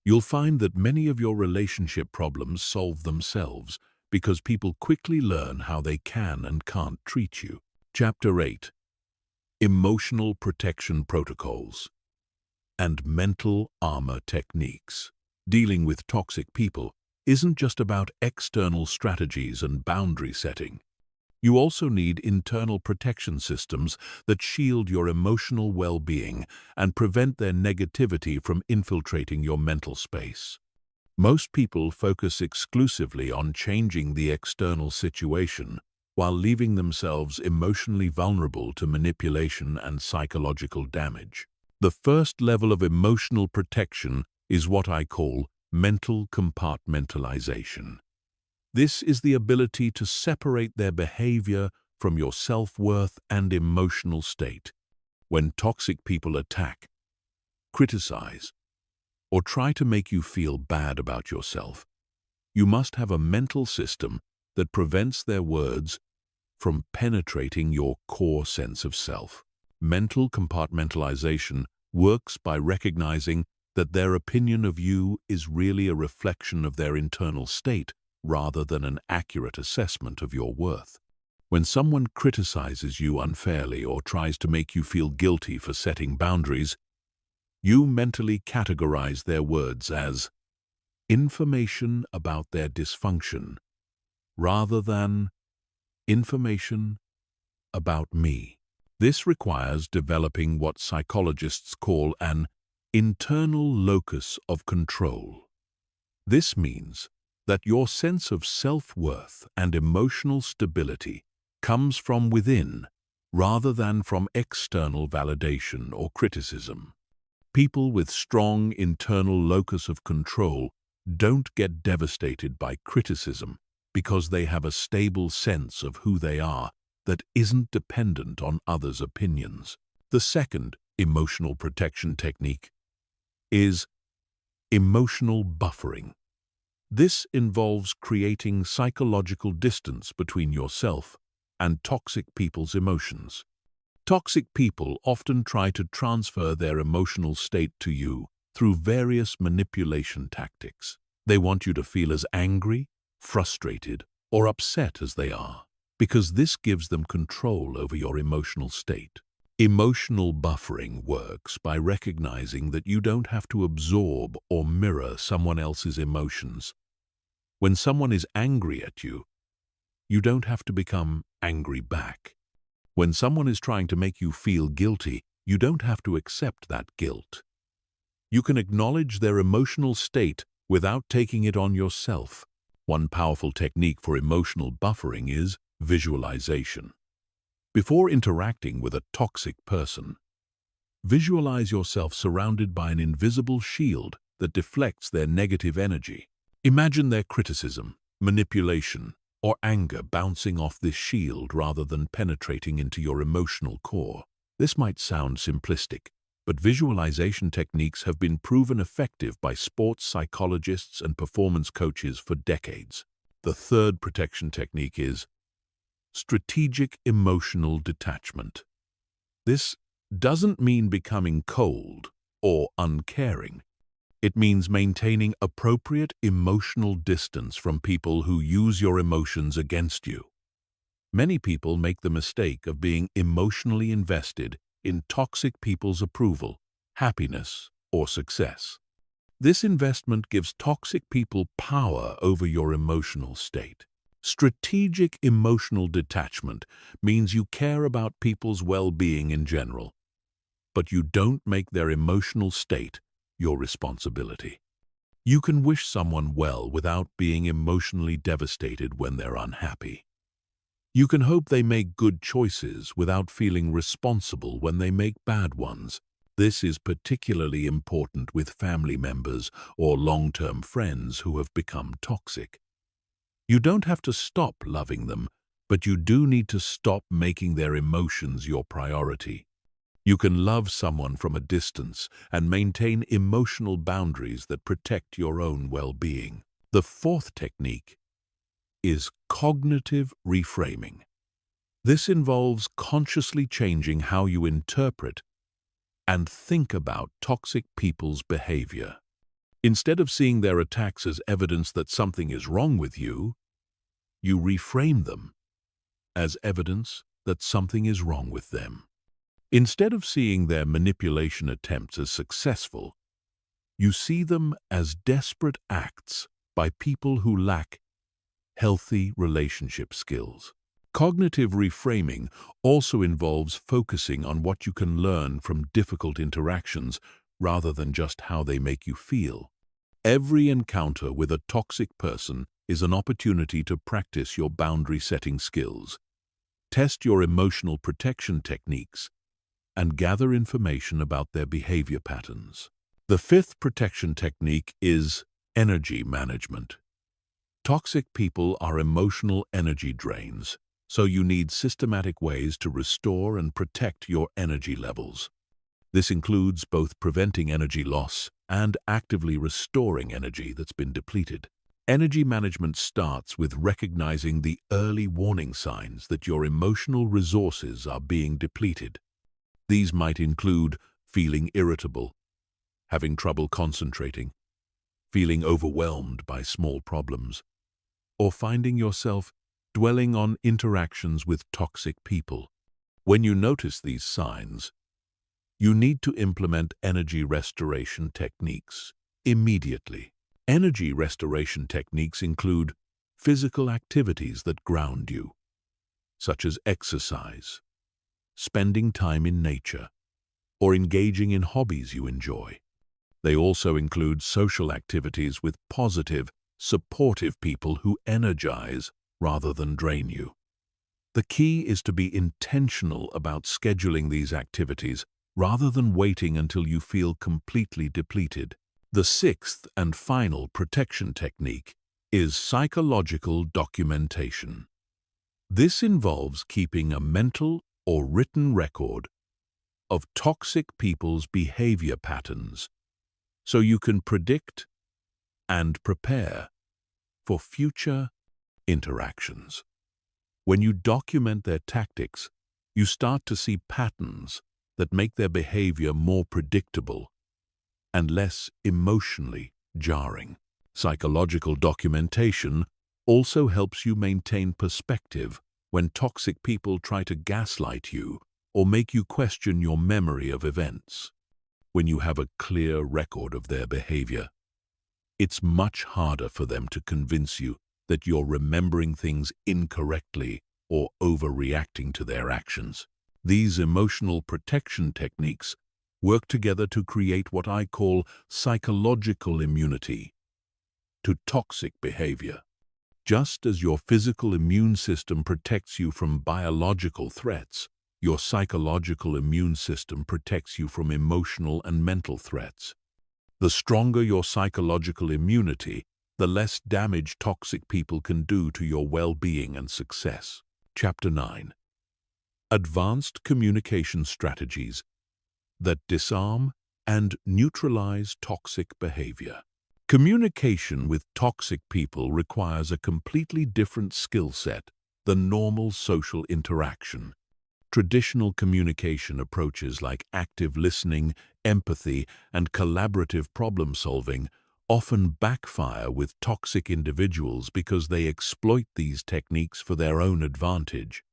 Speaker 1: you'll find that many of your relationship problems solve themselves because people quickly learn how they can and can't treat you. Chapter 8: Emotional Protection Protocols and Mental Armor Techniques. Dealing with toxic people isn't just about external strategies and boundary setting. You also need internal protection systems that shield your emotional well-being and prevent their negativity from infiltrating your mental space. Most people focus exclusively on changing the external situation while leaving themselves emotionally vulnerable to manipulation and psychological damage. The first level of emotional protection is what I call mental compartmentalization. This is the ability to separate their behavior from your self-worth and emotional state. When toxic people attack, criticize, or try to make you feel bad about yourself, you must have a mental system that prevents their words from penetrating your core sense of self. Mental compartmentalization works by recognizing that their opinion of you is really a reflection of their internal state rather than an accurate assessment of your worth. When someone criticizes you unfairly or tries to make you feel guilty for setting boundaries, you mentally categorize their words as information about their dysfunction rather than information about me. This requires developing what psychologists call an internal locus of control. This means that your sense of self-worth and emotional stability comes from within rather than from external validation or criticism. People with strong internal locus of control don't get devastated by criticism because they have a stable sense of who they are that isn't dependent on others' opinions. The second emotional protection technique is emotional buffering. This involves creating psychological distance between yourself and toxic people's emotions. Toxic people often try to transfer their emotional state to you through various manipulation tactics. They want you to feel as angry, frustrated, or upset as they are, because this gives them control over your emotional state. Emotional buffering works by recognizing that you don't have to absorb or mirror someone else's emotions. When someone is angry at you, you don't have to become angry back. When someone is trying to make you feel guilty, you don't have to accept that guilt. You can acknowledge their emotional state without taking it on yourself. One powerful technique for emotional buffering is visualization. Before interacting with a toxic person, visualize yourself surrounded by an invisible shield that deflects their negative energy. Imagine their criticism, manipulation, or anger bouncing off this shield rather than penetrating into your emotional core. This might sound simplistic, but visualization techniques have been proven effective by sports psychologists and performance coaches for decades. The third protection technique is strategic emotional detachment. This doesn't mean becoming cold or uncaring. It means maintaining appropriate emotional distance from people who use your emotions against you. Many people make the mistake of being emotionally invested in toxic people's approval, happiness, or success. This investment gives toxic people power over your emotional state. Strategic emotional detachment means you care about people's well-being in general, but you don't make their emotional state your responsibility. You can wish someone well without being emotionally devastated when they're unhappy. You can hope they make good choices without feeling responsible when they make bad ones. This is particularly important with family members or long-term friends who have become toxic. You don't have to stop loving them, but you do need to stop making their emotions your priority. You can love someone from a distance and maintain emotional boundaries that protect your own well-being. The fourth technique is cognitive reframing. This involves consciously changing how you interpret and think about toxic people's behavior. Instead of seeing their attacks as evidence that something is wrong with you, you reframe them as evidence that something is wrong with them. Instead of seeing their manipulation attempts as successful, you see them as desperate acts by people who lack healthy relationship skills. Cognitive reframing also involves focusing on what you can learn from difficult interactions rather than just how they make you feel. Every encounter with a toxic person is an opportunity to practice your boundary-setting skills, test your emotional protection techniques, and gather information about their behavior patterns. The fifth protection technique is energy management. Toxic people are emotional energy drains, so you need systematic ways to restore and protect your energy levels. This includes both preventing energy loss and actively restoring energy that's been depleted. Energy management starts with recognizing the early warning signs that your emotional resources are being depleted. These might include feeling irritable, having trouble concentrating, feeling overwhelmed by small problems, or finding yourself dwelling on interactions with toxic people. When you notice these signs, you need to implement energy restoration techniques immediately. Energy restoration techniques include physical activities that ground you, such as exercise, spending time in nature, or engaging in hobbies you enjoy. They also include social activities with positive, supportive people who energize rather than drain you. The key is to be intentional about scheduling these activities rather than waiting until you feel completely depleted. The sixth and final protection technique is psychological documentation. This involves keeping a mental or written record of toxic people's behavior patterns so you can predict and prepare for future interactions. When you document their tactics, you start to see patterns that make their behavior more predictable and less emotionally jarring. Psychological documentation also helps you maintain perspective when toxic people try to gaslight you or make you question your memory of events. When you have a clear record of their behavior, it's much harder for them to convince you that you're remembering things incorrectly or overreacting to their actions. These emotional protection techniques work together to create what I call psychological immunity to toxic behavior. Just as your physical immune system protects you from biological threats, your psychological immune system protects you from emotional and mental threats. The stronger your psychological immunity, the less damage toxic people can do to your well-being and success. Chapter 9. Advanced Communication Strategies that Disarm and Neutralize Toxic Behavior. Communication with toxic people requires a completely different skill set than normal social interaction. Traditional communication approaches like active listening, empathy, and collaborative problem-solving often backfire with toxic individuals because they exploit these techniques for their own advantage.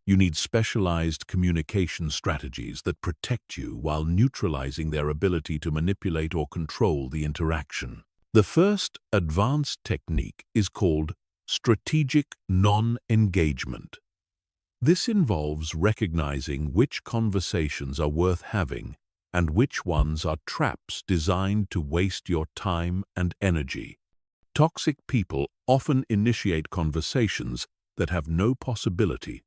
Speaker 1: You need specialized communication strategies that protect you while neutralizing their ability to manipulate or control the interaction. The first advanced technique is called strategic non-engagement. This involves recognizing which conversations are worth having and which ones are traps designed to waste your time and energy. Toxic people often initiate conversations that have no possibility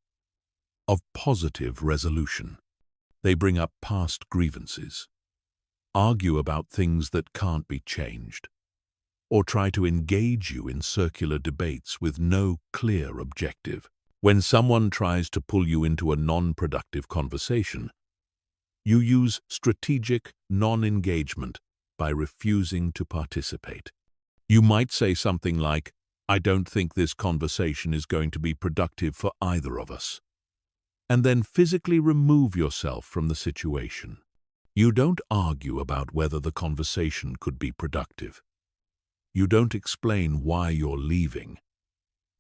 Speaker 1: of positive resolution. They bring up past grievances, argue about things that can't be changed, or try to engage you in circular debates with no clear objective. When someone tries to pull you into a non-productive conversation, you use strategic non-engagement by refusing to participate. You might say something like, "I don't think this conversation is going to be productive for either of us," and then physically remove yourself from the situation. You don't argue about whether the conversation could be productive. You don't explain why you're leaving,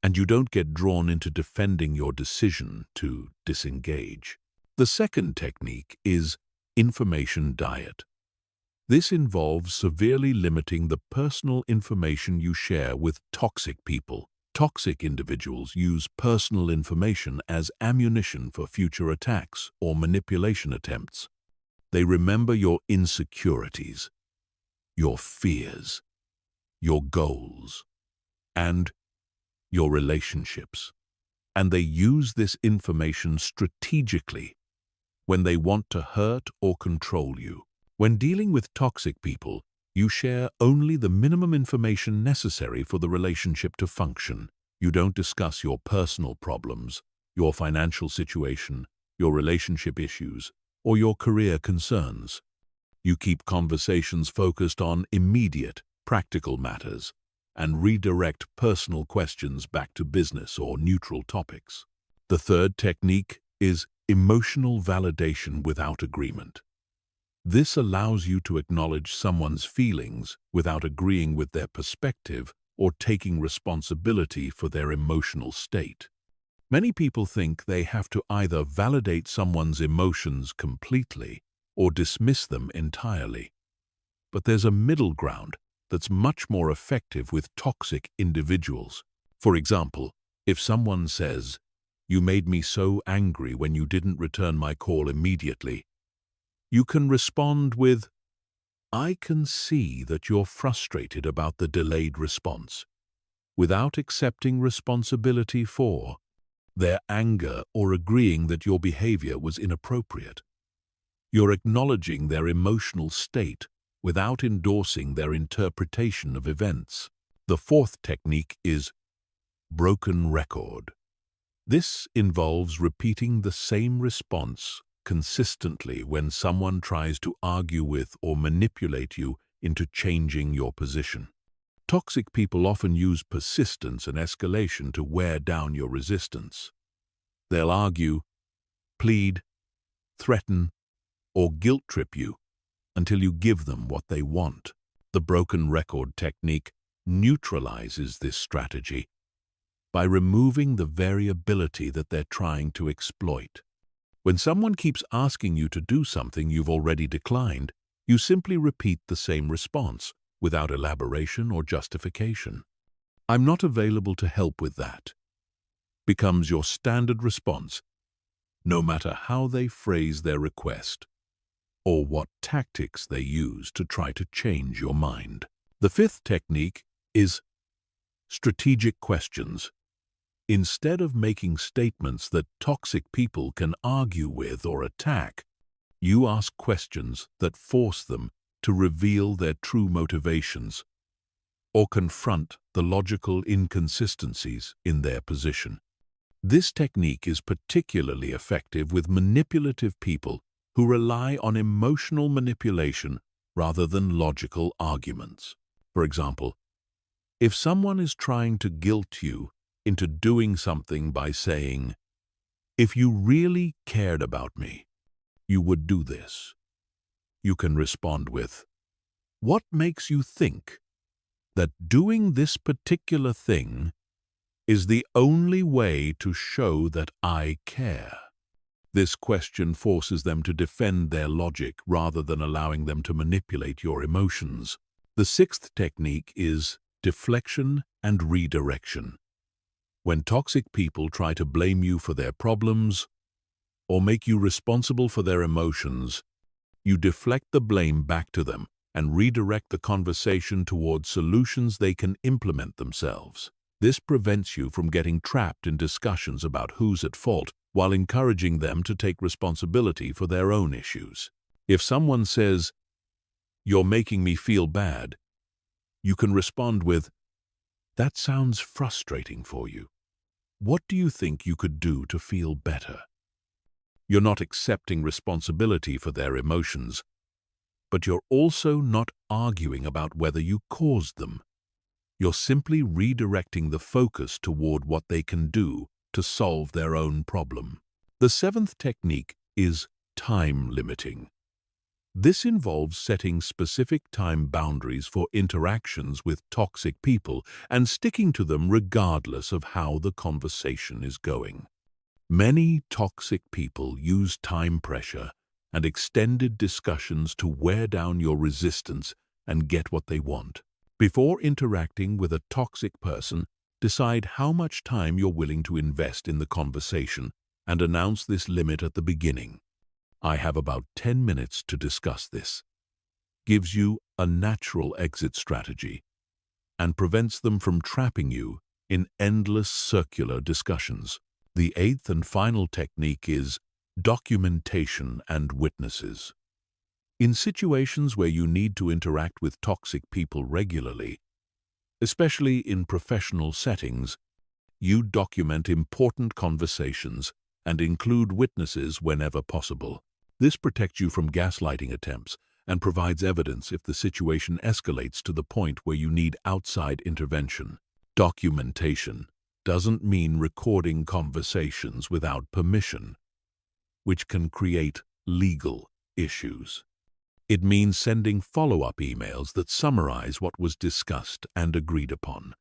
Speaker 1: and you don't get drawn into defending your decision to disengage. The second technique is information diet. This involves severely limiting the personal information you share with toxic people. Toxic individuals use personal information as ammunition for future attacks or manipulation attempts. They remember your insecurities, your fears, your goals, and your relationships. And they use this information strategically when they want to hurt or control you. When dealing with toxic people, you share only the minimum information necessary for the relationship to function. You don't discuss your personal problems, your financial situation, your relationship issues, or your career concerns. You keep conversations focused on immediate, practical matters and redirect personal questions back to business or neutral topics. The third technique is emotional validation without agreement. This allows you to acknowledge someone's feelings without agreeing with their perspective or taking responsibility for their emotional state. Many people think they have to either validate someone's emotions completely or dismiss them entirely. But there's a middle ground that's much more effective with toxic individuals. For example, if someone says, "You made me so angry when you didn't return my call immediately," you can respond with, "I can see that you're frustrated about the delayed response," without accepting responsibility for their anger or agreeing that your behavior was inappropriate. You're acknowledging their emotional state without endorsing their interpretation of events. The fourth technique is broken record. This involves repeating the same response consistently when someone tries to argue with or manipulate you into changing your position. Toxic people often use persistence and escalation to wear down your resistance. They'll argue, plead, threaten, or guilt-trip you until you give them what they want. The broken record technique neutralizes this strategy by removing the variability that they're trying to exploit. When someone keeps asking you to do something you've already declined, you simply repeat the same response without elaboration or justification. "I'm not available to help with that." becomes your standard response, no matter how they phrase their request or what tactics they use to try to change your mind. The fifth technique is strategic questions. Instead of making statements that toxic people can argue with or attack, you ask questions that force them to reveal their true motivations or confront the logical inconsistencies in their position. This technique is particularly effective with manipulative people who rely on emotional manipulation rather than logical arguments. For example, if someone is trying to guilt you into doing something by saying, "If you really cared about me, you would do this," you can respond with, "What makes you think that doing this particular thing is the only way to show that I care?" This question forces them to defend their logic rather than allowing them to manipulate your emotions. The sixth technique is deflection and redirection. When toxic people try to blame you for their problems or make you responsible for their emotions, you deflect the blame back to them and redirect the conversation towards solutions they can implement themselves. This prevents you from getting trapped in discussions about who's at fault while encouraging them to take responsibility for their own issues. If someone says, "You're making me feel bad," you can respond with, "That sounds frustrating for you. What do you think you could do to feel better?" You're not accepting responsibility for their emotions, but you're also not arguing about whether you caused them. You're simply redirecting the focus toward what they can do to solve their own problem. The seventh technique is time limiting. This involves setting specific time boundaries for interactions with toxic people and sticking to them regardless of how the conversation is going. Many toxic people use time pressure and extended discussions to wear down your resistance and get what they want. Before interacting with a toxic person, decide how much time you're willing to invest in the conversation and announce this limit at the beginning. "I have about 10 minutes to discuss this," gives you a natural exit strategy and prevents them from trapping you in endless circular discussions. The eighth and final technique is documentation and witnesses. In situations where you need to interact with toxic people regularly, especially in professional settings, you document important conversations and include witnesses whenever possible. This protects you from gaslighting attempts and provides evidence if the situation escalates to the point where you need outside intervention. Documentation doesn't mean recording conversations without permission, which can create legal issues. It means sending follow-up emails that summarize what was discussed and agreed upon,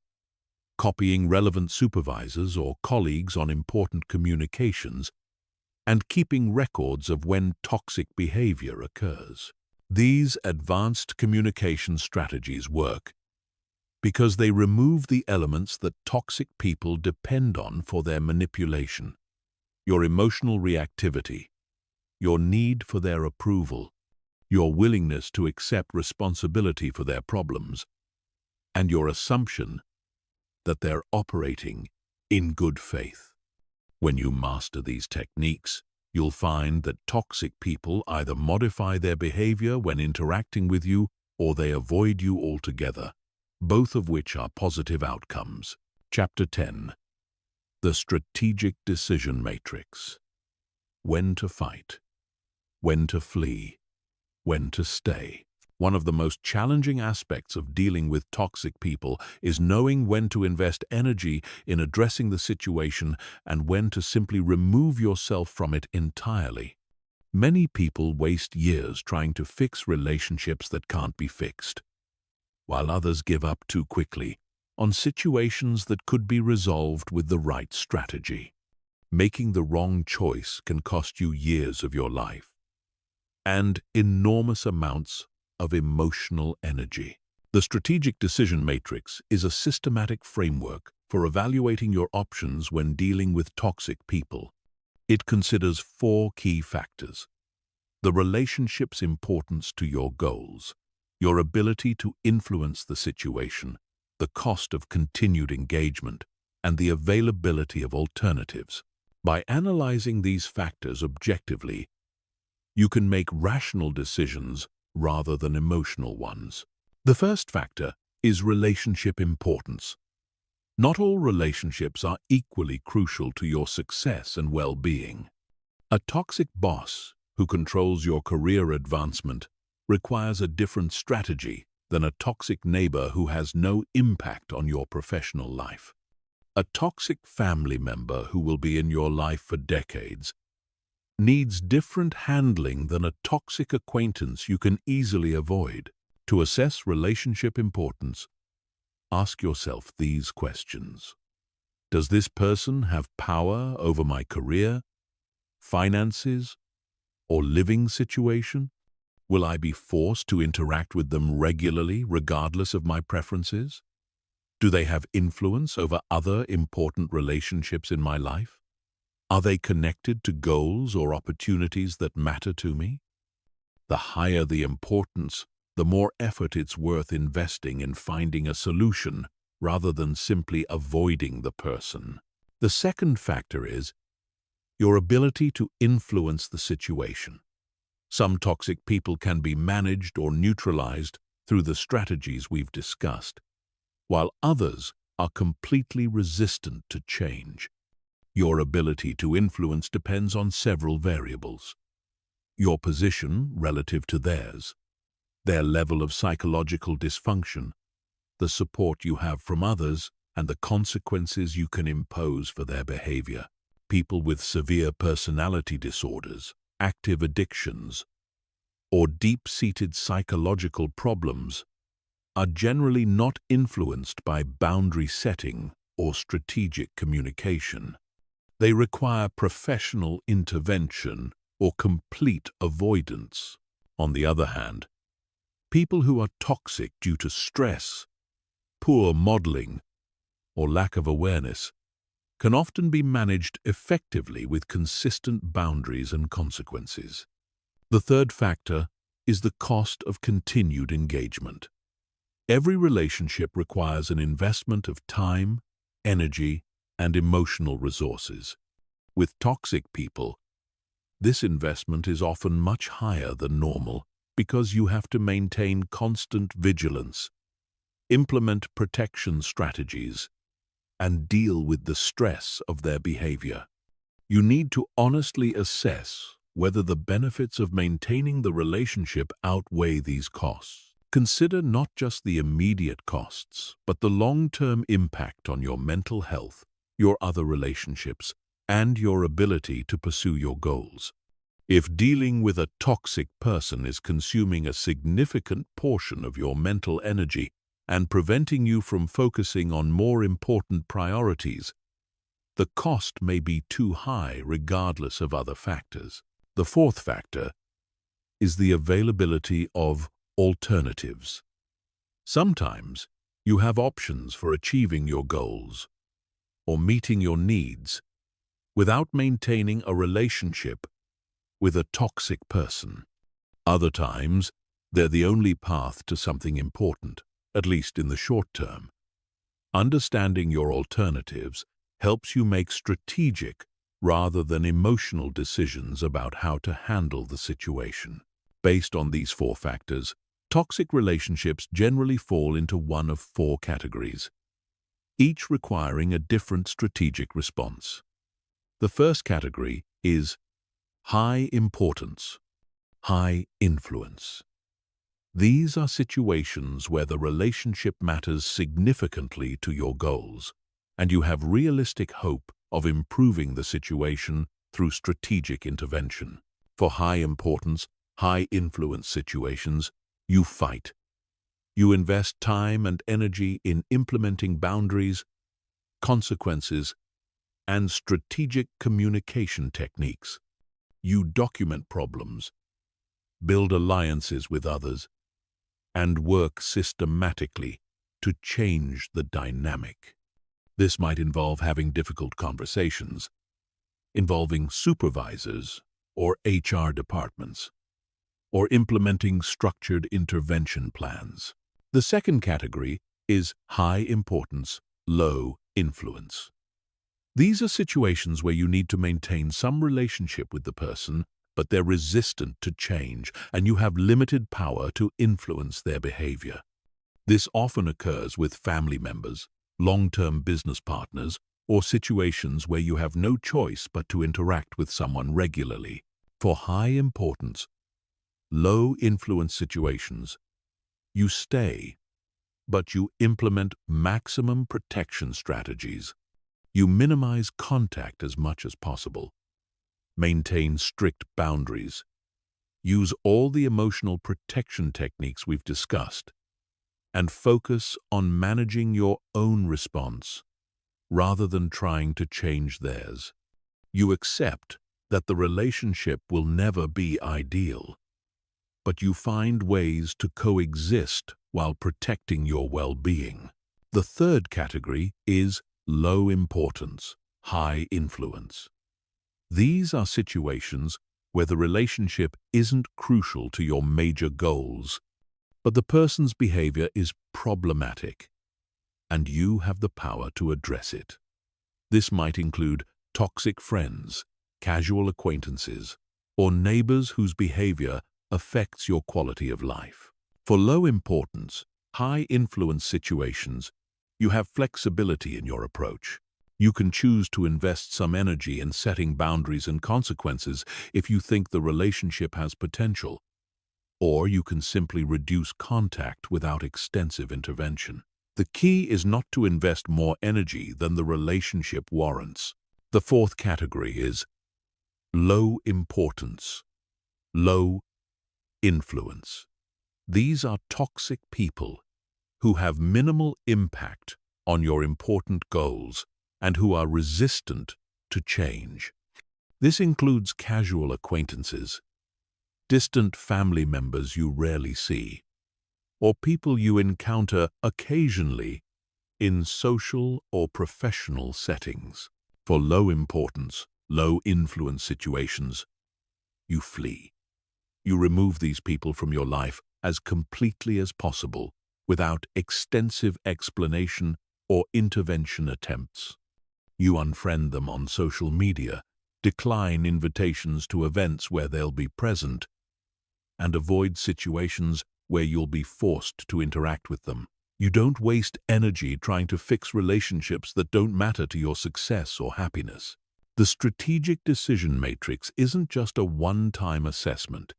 Speaker 1: copying relevant supervisors or colleagues on important communications, and keeping records of when toxic behavior occurs. These advanced communication strategies work because they remove the elements that toxic people depend on for their manipulation: your emotional reactivity, your need for their approval, your willingness to accept responsibility for their problems, and your assumption that they're operating in good faith. When you master these techniques, you'll find that toxic people either modify their behavior when interacting with you or they avoid you altogether, both of which are positive outcomes. Chapter 10. The Strategic Decision Matrix. When to fight, when to flee, when to stay. One of the most challenging aspects of dealing with toxic people is knowing when to invest energy in addressing the situation and when to simply remove yourself from it entirely. Many people waste years trying to fix relationships that can't be fixed, while others give up too quickly on situations that could be resolved with the right strategy. Making the wrong choice can cost you years of your life and enormous amounts of emotional energy. The Strategic Decision Matrix is a systematic framework for evaluating your options when dealing with toxic people. It considers 4 key factors: the relationship's importance to your goals, your ability to influence the situation, the cost of continued engagement, and the availability of alternatives. By analyzing these factors objectively, you can make rational decisions rather than emotional ones. The first factor is relationship importance. Not all relationships are equally crucial to your success and well-being. A toxic boss who controls your career advancement requires a different strategy than a toxic neighbor who has no impact on your professional life. A toxic family member who will be in your life for decades needs different handling than a toxic acquaintance you can easily avoid. To assess relationship importance, ask yourself these questions. Does this person have power over my career, finances, or living situation? Will I be forced to interact with them regularly regardless of my preferences? Do they have influence over other important relationships in my life? Are they connected to goals or opportunities that matter to me? The higher the importance, the more effort it's worth investing in finding a solution rather than simply avoiding the person. The second factor is your ability to influence the situation. Some toxic people can be managed or neutralized through the strategies we've discussed, while others are completely resistant to change. Your ability to influence depends on several variables: your position relative to theirs, their level of psychological dysfunction, the support you have from others, and the consequences you can impose for their behavior. People with severe personality disorders, active addictions, or deep-seated psychological problems are generally not influenced by boundary setting or strategic communication. They require professional intervention or complete avoidance. On the other hand, people who are toxic due to stress, poor modeling, or lack of awareness can often be managed effectively with consistent boundaries and consequences. The third factor is the cost of continued engagement. Every relationship requires an investment of time, energy, and emotional resources. With toxic people, this investment is often much higher than normal because you have to maintain constant vigilance, implement protection strategies, and deal with the stress of their behavior. You need to honestly assess whether the benefits of maintaining the relationship outweigh these costs. Consider not just the immediate costs, but the long-term impact on your mental health, your other relationships, and your ability to pursue your goals. If dealing with a toxic person is consuming a significant portion of your mental energy and preventing you from focusing on more important priorities, the cost may be too high regardless of other factors. The fourth factor is the availability of alternatives. Sometimes you have options for achieving your goals or meeting your needs without maintaining a relationship with a toxic person. Other times, they're the only path to something important, at least in the short term. Understanding your alternatives helps you make strategic rather than emotional decisions about how to handle the situation. Based on these 4 factors, toxic relationships generally fall into one of 4 categories, each requiring a different strategic response. The first category is high importance, high influence. These are situations where the relationship matters significantly to your goals, and you have realistic hope of improving the situation through strategic intervention. For high importance, high influence situations, you fight. You invest time and energy in implementing boundaries, consequences, and strategic communication techniques. You document problems, build alliances with others, and work systematically to change the dynamic. This might involve having difficult conversations, involving supervisors or HR departments, or implementing structured intervention plans. The second category is high importance, low influence. These are situations where you need to maintain some relationship with the person, but they're resistant to change, and you have limited power to influence their behavior. This often occurs with family members, long-term business partners, or situations where you have no choice but to interact with someone regularly. For high importance, low influence situations, you stay, but you implement maximum protection strategies. You minimize contact as much as possible, maintain strict boundaries, use all the emotional protection techniques we've discussed, and focus on managing your own response rather than trying to change theirs. You accept that the relationship will never be ideal, but you find ways to coexist while protecting your well-being. The third category is low importance, high influence. These are situations where the relationship isn't crucial to your major goals, but the person's behavior is problematic, and you have the power to address it. This might include toxic friends, casual acquaintances, or neighbors whose behavior affects your quality of life. For low importance, high influence situations, you have flexibility in your approach. You can choose to invest some energy in setting boundaries and consequences if you think the relationship has potential, or you can simply reduce contact without extensive intervention. The key is not to invest more energy than the relationship warrants. The fourth category is low importance, low influence. These are toxic people who have minimal impact on your important goals and who are resistant to change. This includes casual acquaintances, distant family members you rarely see, or people you encounter occasionally in social or professional settings. For low importance, low influence situations, you flee. You remove these people from your life as completely as possible without extensive explanation or intervention attempts. You unfriend them on social media, decline invitations to events where they'll be present, and avoid situations where you'll be forced to interact with them. You don't waste energy trying to fix relationships that don't matter to your success or happiness. The strategic decision matrix isn't just a one-time assessment.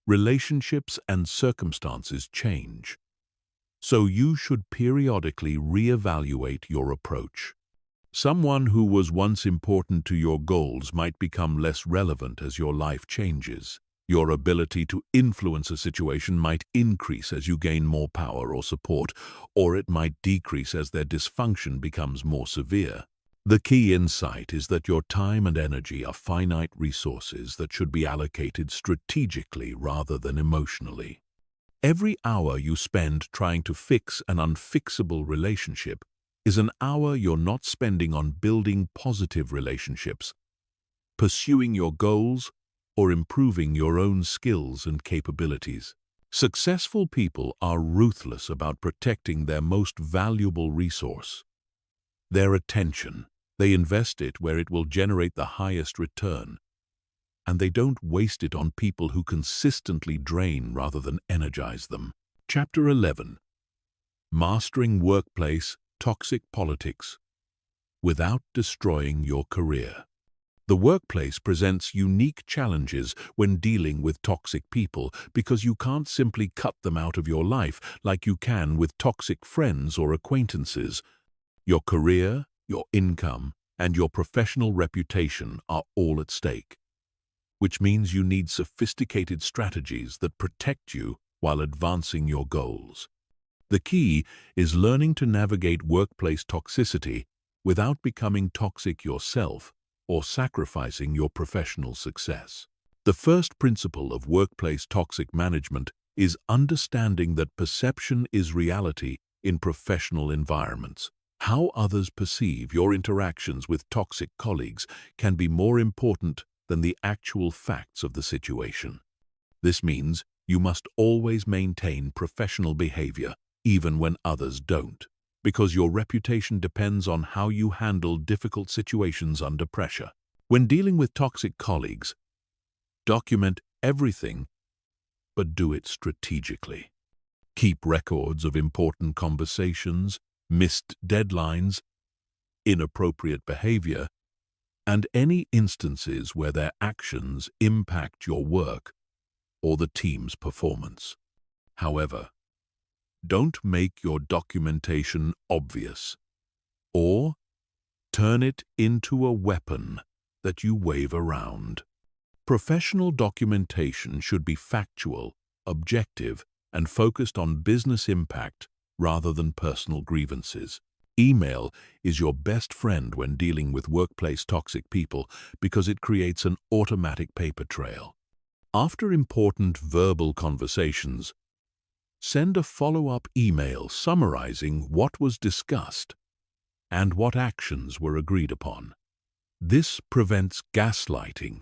Speaker 1: Relationships and circumstances change, so you should periodically reevaluate your approach. Someone who was once important to your goals might become less relevant as your life changes. Your ability to influence a situation might increase as you gain more power or support, or it might decrease as their dysfunction becomes more severe. The key insight is that your time and energy are finite resources that should be allocated strategically rather than emotionally. Every hour you spend trying to fix an unfixable relationship is an hour you're not spending on building positive relationships, pursuing your goals, or improving your own skills and capabilities. Successful people are ruthless about protecting their most valuable resource, their attention. They invest it where it will generate the highest return, and they don't waste it on people who consistently drain rather than energize them. Chapter 11. Mastering Workplace Toxic Politics Without Destroying Your Career. The workplace presents unique challenges when dealing with toxic people because you can't simply cut them out of your life like you can with toxic friends or acquaintances. Your career, your income, and your professional reputation are all at stake, which means you need sophisticated strategies that protect you while advancing your goals. The key is learning to navigate workplace toxicity without becoming toxic yourself or sacrificing your professional success. The first principle of workplace toxic management is understanding that perception is reality in professional environments. How others perceive your interactions with toxic colleagues can be more important than the actual facts of the situation. This means you must always maintain professional behavior, even when others don't, because your reputation depends on how you handle difficult situations under pressure. When dealing with toxic colleagues, document everything, but do it strategically. Keep records of important conversations, missed deadlines, inappropriate behavior, and any instances where their actions impact your work or the team's performance. However, don't make your documentation obvious or turn it into a weapon that you wave around. Professional documentation should be factual, objective, and focused on business impact rather than personal grievances. Email is your best friend when dealing with workplace toxic people because it creates an automatic paper trail. After important verbal conversations, send a follow-up email summarizing what was discussed and what actions were agreed upon. This prevents gaslighting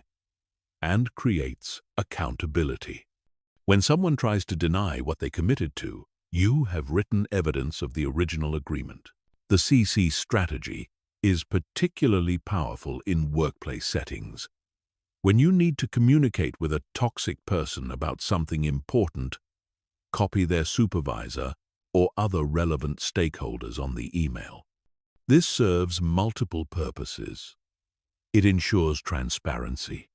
Speaker 1: and creates accountability. When someone tries to deny what they committed to, you have written evidence of the original agreement. The CC strategy is particularly powerful in workplace settings. When you need to communicate with a toxic person about something important, copy their supervisor or other relevant stakeholders on the email. This serves multiple purposes. It ensures transparency.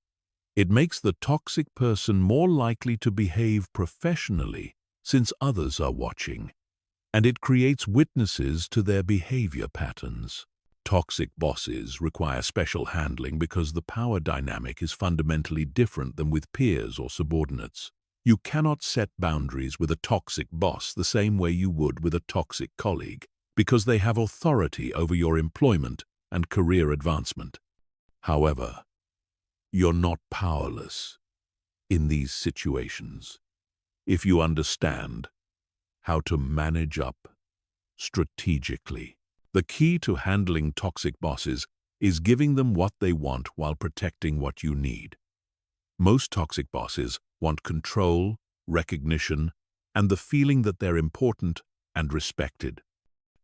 Speaker 1: It makes the toxic person more likely to behave professionally since others are watching, and it creates witnesses to their behavior patterns. Toxic bosses require special handling because the power dynamic is fundamentally different than with peers or subordinates. You cannot set boundaries with a toxic boss the same way you would with a toxic colleague, because they have authority over your employment and career advancement. However, you're not powerless in these situations if you understand how to manage up strategically. The key to handling toxic bosses is giving them what they want while protecting what you need. Most toxic bosses want control, recognition, and the feeling that they're important and respected.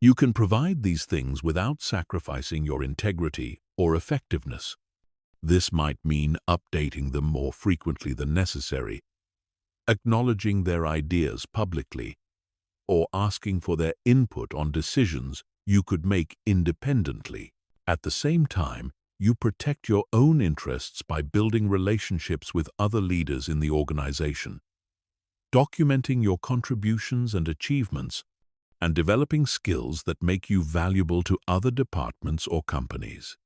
Speaker 1: You can provide these things without sacrificing your integrity or effectiveness. This might mean updating them more frequently than necessary, acknowledging their ideas publicly, or asking for their input on decisions you could make independently. At the same time, you protect your own interests by building relationships with other leaders in the organization, documenting your contributions and achievements, and developing skills that make you valuable to other departments or companies.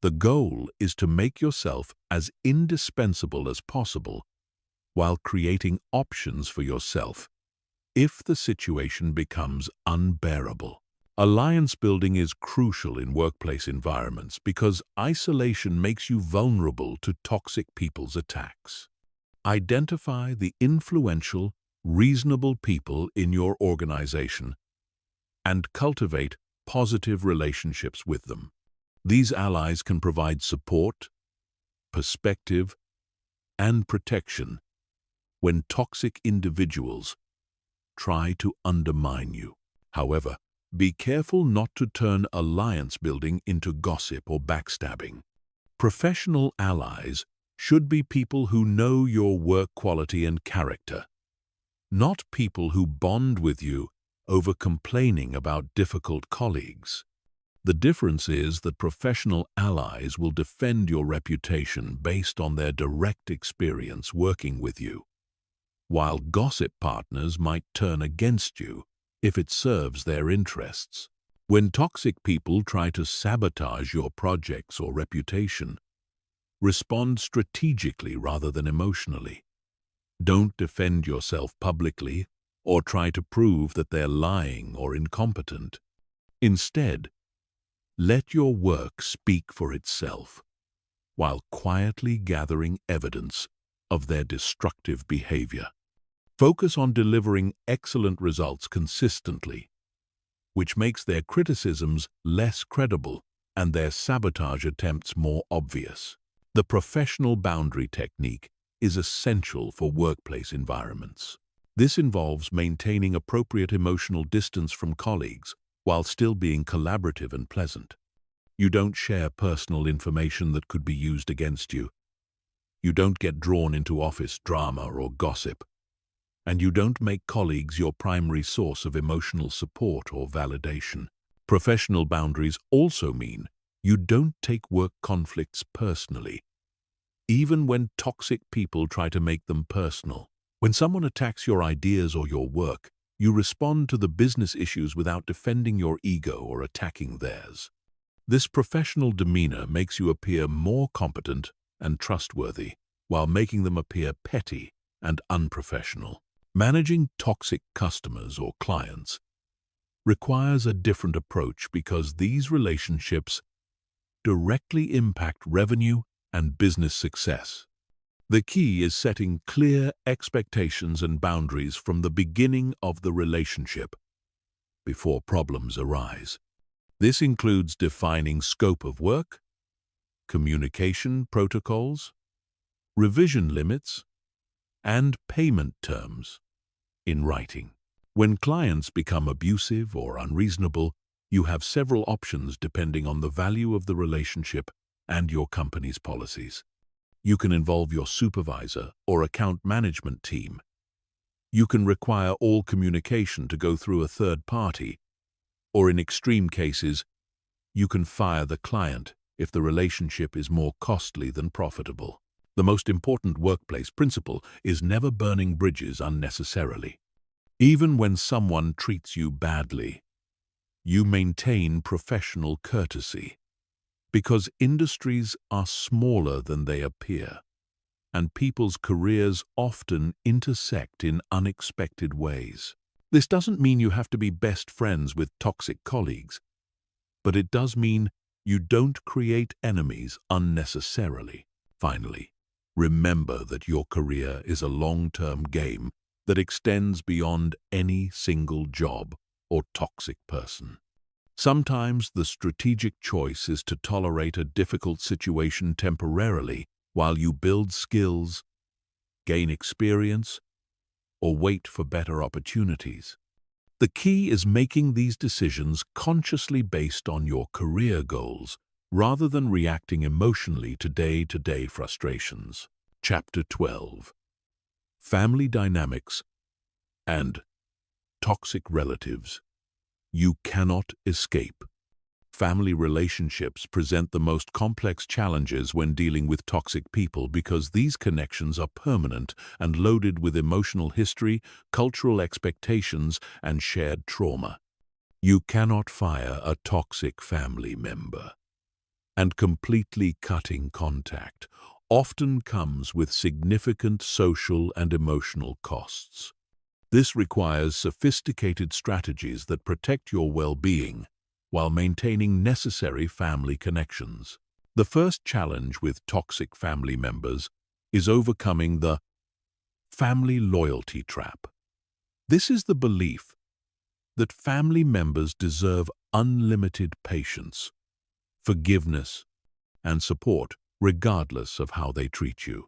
Speaker 1: The goal is to make yourself as indispensable as possible while creating options for yourself if the situation becomes unbearable. Alliance building is crucial in workplace environments because isolation makes you vulnerable to toxic people's attacks. Identify the influential, reasonable people in your organization and cultivate positive relationships with them. These allies can provide support, perspective, and protection when toxic individuals try to undermine you. However, be careful not to turn alliance building into gossip or backstabbing. Professional allies should be people who know your work quality and character, not people who bond with you over complaining about difficult colleagues. The difference is that professional allies will defend your reputation based on their direct experience working with you, while gossip partners might turn against you if it serves their interests. When toxic people try to sabotage your projects or reputation, respond strategically rather than emotionally. Don't defend yourself publicly or try to prove that they're lying or incompetent. Instead, let your work speak for itself, while quietly gathering evidence of their destructive behavior. Focus on delivering excellent results consistently, which makes their criticisms less credible and their sabotage attempts more obvious. The professional boundary technique is essential for workplace environments. This involves maintaining appropriate emotional distance from colleagues while still being collaborative and pleasant. You don't share personal information that could be used against you. You don't get drawn into office drama or gossip. And you don't make colleagues your primary source of emotional support or validation. Professional boundaries also mean you don't take work conflicts personally, even when toxic people try to make them personal. When someone attacks your ideas or your work, you respond to the business issues without defending your ego or attacking theirs. This professional demeanor makes you appear more competent and trustworthy, while making them appear petty and unprofessional. Managing toxic customers or clients requires a different approach because these relationships directly impact revenue and business success. The key is setting clear expectations and boundaries from the beginning of the relationship before problems arise. This includes defining scope of work, communication protocols, revision limits, and payment terms in writing. When clients become abusive or unreasonable, you have several options depending on the value of the relationship and your company's policies. You can involve your supervisor or account management team. You can require all communication to go through a third party, or in extreme cases, you can fire the client if the relationship is more costly than profitable. The most important workplace principle is never burning bridges unnecessarily. Even when someone treats you badly, you maintain professional courtesy, because industries are smaller than they appear, and people's careers often intersect in unexpected ways. This doesn't mean you have to be best friends with toxic colleagues, but it does mean you don't create enemies unnecessarily. Finally, remember that your career is a long-term game that extends beyond any single job or toxic person. Sometimes the strategic choice is to tolerate a difficult situation temporarily while you build skills, gain experience, or wait for better opportunities. The key is making these decisions consciously based on your career goals rather than reacting emotionally to day-to-day frustrations. Chapter 12. Family Dynamics and Toxic Relatives. You cannot escape. Family relationships present the most complex challenges when dealing with toxic people because these connections are permanent and loaded with emotional history, cultural expectations, and shared trauma. You cannot fire a toxic family member, and completely cutting contact often comes with significant social and emotional costs. This requires sophisticated strategies that protect your well-being while maintaining necessary family connections. The first challenge with toxic family members is overcoming the family loyalty trap. This is the belief that family members deserve unlimited patience, forgiveness, and support regardless of how they treat you.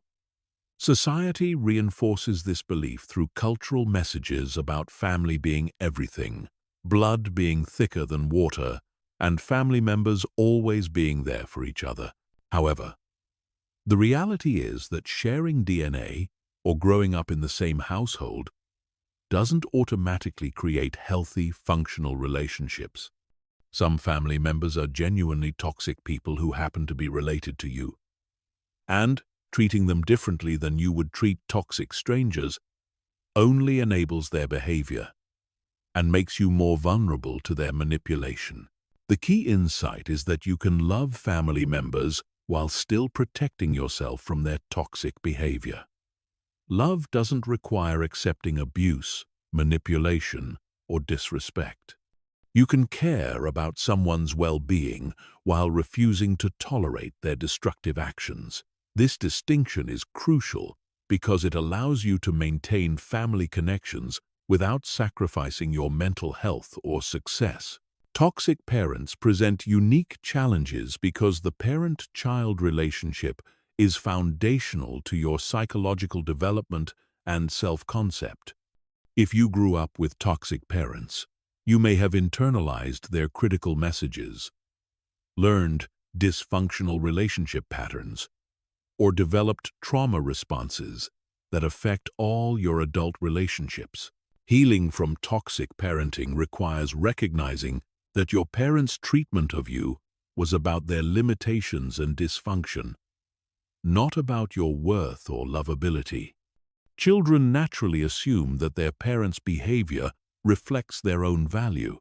Speaker 1: Society reinforces this belief through cultural messages about family being everything, blood being thicker than water, and family members always being there for each other. However, the reality is that sharing DNA or growing up in the same household doesn't automatically create healthy, functional relationships. Some family members are genuinely toxic people who happen to be related to you, and treating them differently than you would treat toxic strangers only enables their behavior and makes you more vulnerable to their manipulation. The key insight is that you can love family members while still protecting yourself from their toxic behavior. Love doesn't require accepting abuse, manipulation, or disrespect. You can care about someone's well-being while refusing to tolerate their destructive actions. This distinction is crucial because it allows you to maintain family connections without sacrificing your mental health or success. Toxic parents present unique challenges because the parent-child relationship is foundational to your psychological development and self-concept. If you grew up with toxic parents, you may have internalized their critical messages, learned dysfunctional relationship patterns, or developed trauma responses that affect all your adult relationships. Healing from toxic parenting requires recognizing that your parents' treatment of you was about their limitations and dysfunction, not about your worth or lovability. Children naturally assume that their parents' behavior reflects their own value,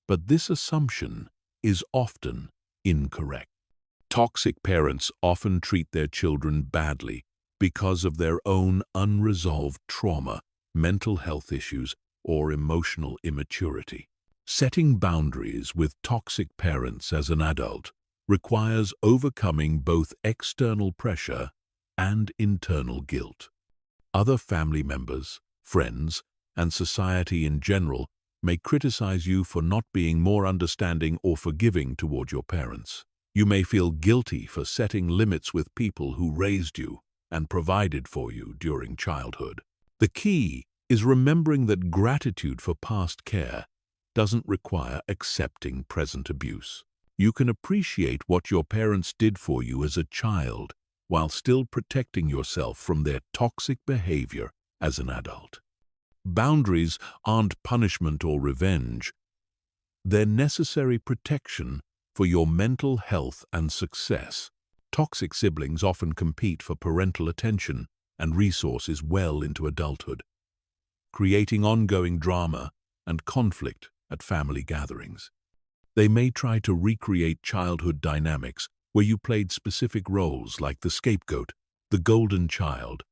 Speaker 1: but this assumption is often incorrect. Toxic parents often treat their children badly because of their own unresolved trauma, mental health issues, or emotional immaturity. Setting boundaries with toxic parents as an adult requires overcoming both external pressure and internal guilt. Other family members, friends, and society in general may criticize you for not being more understanding or forgiving toward your parents. You may feel guilty for setting limits with people who raised you and provided for you during childhood. The key is remembering that gratitude for past care doesn't require accepting present abuse. You can appreciate what your parents did for you as a child while still protecting yourself from their toxic behavior as an adult. Boundaries aren't punishment or revenge. They're necessary protection for your mental health and success. Toxic siblings often compete for parental attention and resources well into adulthood, creating ongoing drama and conflict at family gatherings. They may try to recreate childhood dynamics where you played specific roles like the scapegoat, the golden child,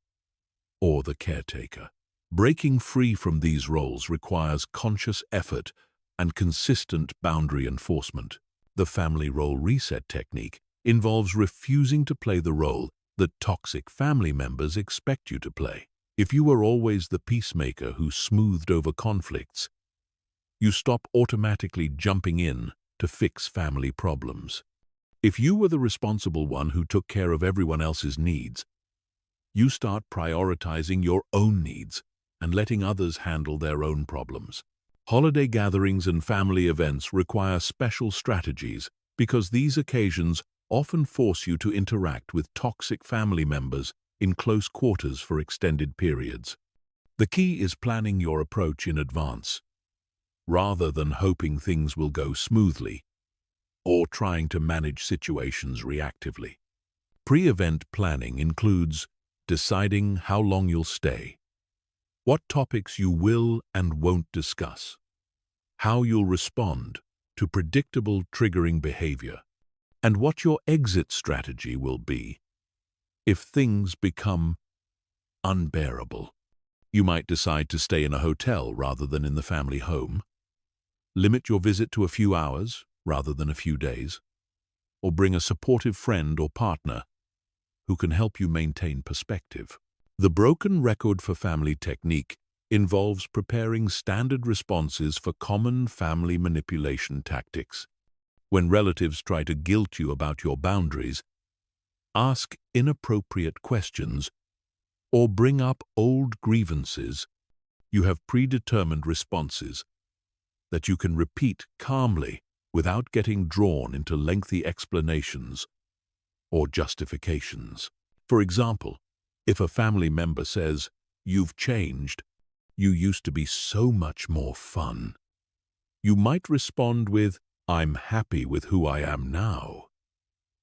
Speaker 1: or the caretaker. Breaking free from these roles requires conscious effort and consistent boundary enforcement. The family role reset technique involves refusing to play the role that toxic family members expect you to play. If you were always the peacemaker who smoothed over conflicts, you stop automatically jumping in to fix family problems. If you were the responsible one who took care of everyone else's needs, you start prioritizing your own needs and letting others handle their own problems. Holiday gatherings and family events require special strategies because these occasions often force you to interact with toxic family members in close quarters for extended periods. The key is planning your approach in advance, rather than hoping things will go smoothly or trying to manage situations reactively. Pre-event planning includes deciding how long you'll stay, what topics you will and won't discuss, how you'll respond to predictable triggering behavior, and what your exit strategy will be if things become unbearable. You might decide to stay in a hotel rather than in the family home, limit your visit to a few hours rather than a few days, or bring a supportive friend or partner who can help you maintain perspective. The broken record for family technique involves preparing standard responses for common family manipulation tactics. When relatives try to guilt you about your boundaries, ask inappropriate questions, or bring up old grievances, you have predetermined responses that you can repeat calmly without getting drawn into lengthy explanations or justifications. For example, if a family member says, "You've changed, you used to be so much more fun," you might respond with, "I'm happy with who I am now,"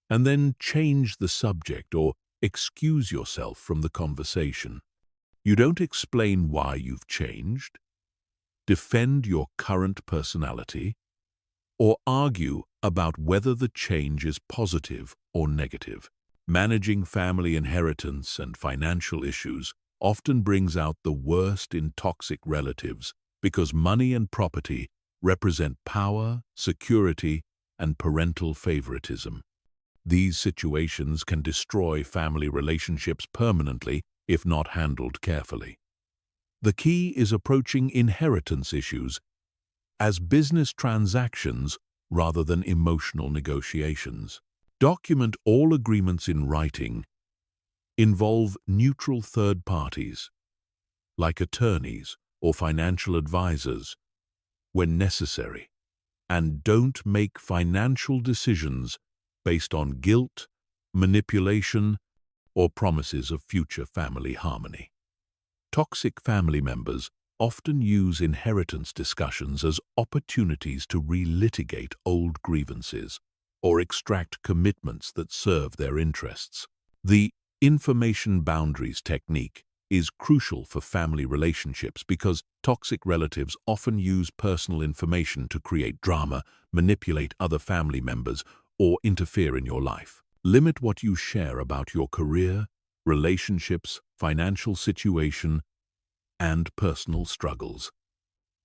Speaker 1: and then change the subject or excuse yourself from the conversation. You don't explain why you've changed, defend your current personality, or argue about whether the change is positive or negative. Managing family inheritance and financial issues often brings out the worst in toxic relatives because money and property represent power, security, and parental favoritism. These situations can destroy family relationships permanently if not handled carefully. The key is approaching inheritance issues as business transactions rather than emotional negotiations. Document all agreements in writing. Involve neutral third parties, like attorneys or financial advisors, when necessary. And don't make financial decisions based on guilt, manipulation, or promises of future family harmony. Toxic family members often use inheritance discussions as opportunities to relitigate old grievances or extract commitments that serve their interests. The information boundaries technique is crucial for family relationships because toxic relatives often use personal information to create drama, manipulate other family members, or interfere in your life. Limit what you share about your career, relationships, financial situation, and personal struggles.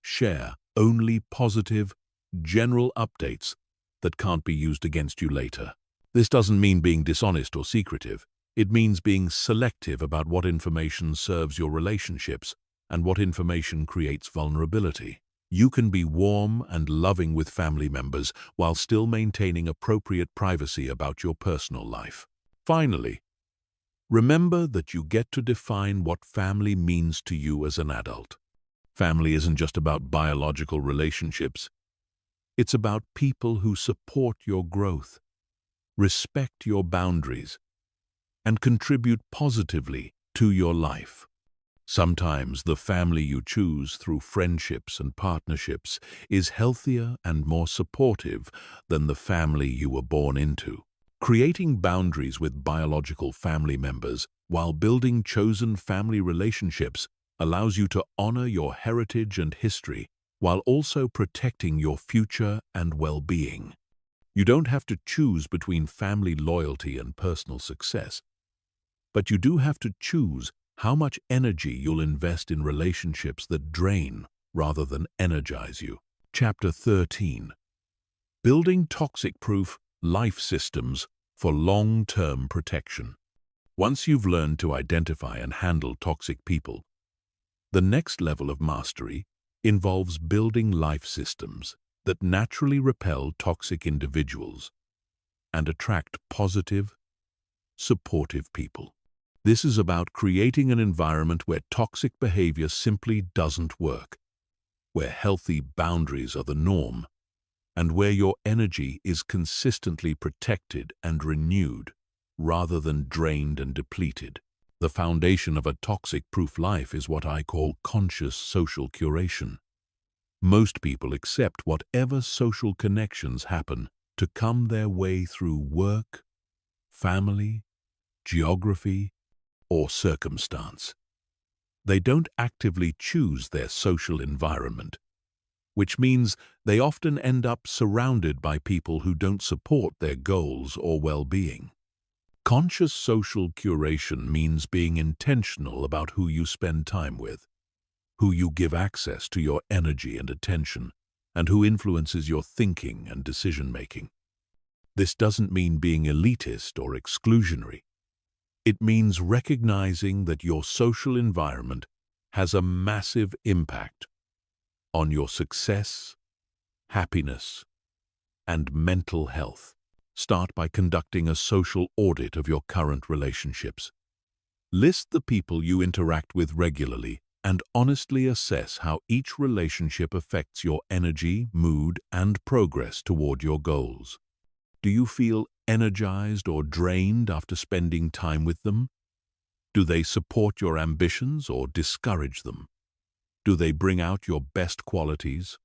Speaker 1: Share only positive, general updates that can't be used against you later. This doesn't mean being dishonest or secretive. It means being selective about what information serves your relationships and what information creates vulnerability. You can be warm and loving with family members while still maintaining appropriate privacy about your personal life. Finally, remember that you get to define what family means to you as an adult. Family isn't just about biological relationships. It's about people who support your growth, respect your boundaries, and contribute positively to your life. Sometimes the family you choose through friendships and partnerships is healthier and more supportive than the family you were born into. Creating boundaries with biological family members while building chosen family relationships allows you to honor your heritage and history while also protecting your future and well-being. You don't have to choose between family loyalty and personal success, but you do have to choose how much energy you'll invest in relationships that drain rather than energize you. Chapter 13. Building toxic-proof life systems for long-term protection. Once you've learned to identify and handle toxic people, the next level of mastery involves building life systems that naturally repel toxic individuals and attract positive, supportive people. This is about creating an environment where toxic behavior simply doesn't work, where healthy boundaries are the norm, and where your energy is consistently protected and renewed rather than drained and depleted. The foundation of a toxic-proof life is what I call conscious social curation. Most people accept whatever social connections happen to come their way through work, family, geography, or circumstance. They don't actively choose their social environment, which means they often end up surrounded by people who don't support their goals or well-being. Conscious social curation means being intentional about who you spend time with, who you give access to your energy and attention, and who influences your thinking and decision-making. This doesn't mean being elitist or exclusionary. It means recognizing that your social environment has a massive impact on your success, happiness, and mental health. Start by conducting a social audit of your current relationships. List the people you interact with regularly and honestly assess how each relationship affects your energy, mood, and progress toward your goals. Do you feel energized or drained after spending time with them? Do they support your ambitions or discourage them? Do they bring out your best qualities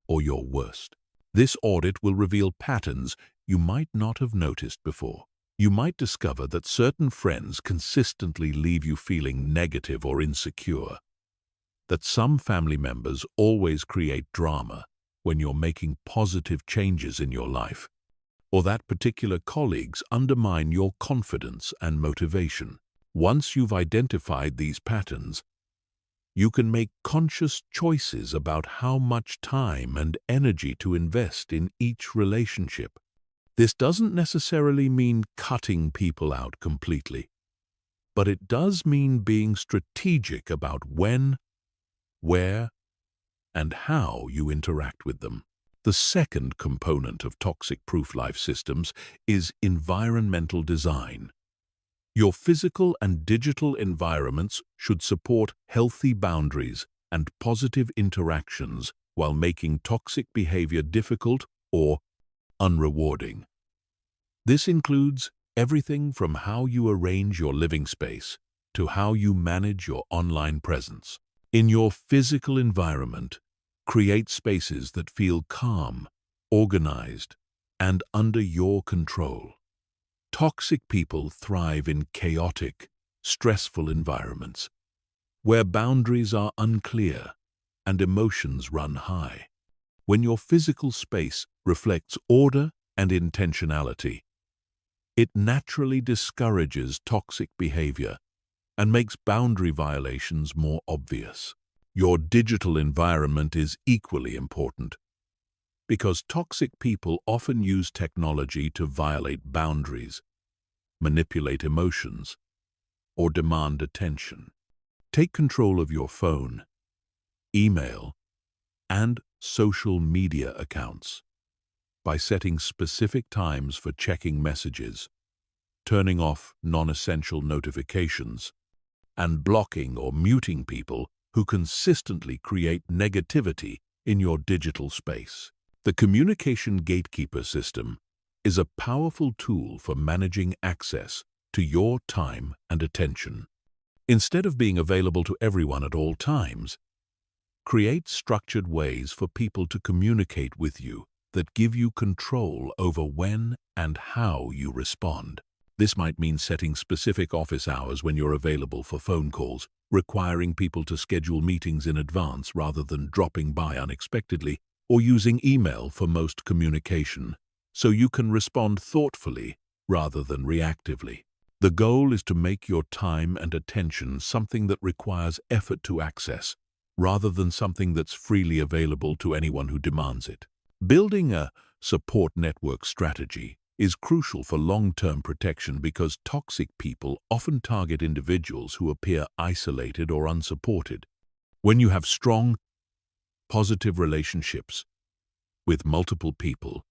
Speaker 1: or your worst? This audit will reveal patterns you might not have noticed before. You might discover that certain friends consistently leave you feeling negative or insecure, that some family members always create drama when you're making positive changes in your life, or that particular colleagues undermine your confidence and motivation. Once you've identified these patterns, you can make conscious choices about how much time and energy to invest in each relationship. This doesn't necessarily mean cutting people out completely, but it does mean being strategic about when, where, and how you interact with them. The second component of toxic-proof life systems is environmental design. Your physical and digital environments should support healthy boundaries and positive interactions while making toxic behavior difficult or unrewarding. This includes everything from how you arrange your living space to how you manage your online presence. In your physical environment, create spaces that feel calm, organized, and under your control. Toxic people thrive in chaotic, stressful environments, where boundaries are unclear and emotions run high. When your physical space reflects order and intentionality, it naturally discourages toxic behavior and makes boundary violations more obvious. Your digital environment is equally important, because toxic people often use technology to violate boundaries, manipulate emotions, or demand attention. Take control of your phone, email, and social media accounts by setting specific times for checking messages, turning off non-essential notifications, and blocking or muting people who consistently create negativity in your digital space. The communication gatekeeper system is a powerful tool for managing access to your time and attention. Instead of being available to everyone at all times, create structured ways for people to communicate with you that give you control over when and how you respond. This might mean setting specific office hours when you're available for phone calls, requiring people to schedule meetings in advance rather than dropping by unexpectedly, or using email for most communication, so you can respond thoughtfully rather than reactively. The goal is to make your time and attention something that requires effort to access, rather than something that's freely available to anyone who demands it. Building a support network strategy is crucial for long-term protection because toxic people often target individuals who appear isolated or unsupported. When you have strong, positive relationships with multiple people,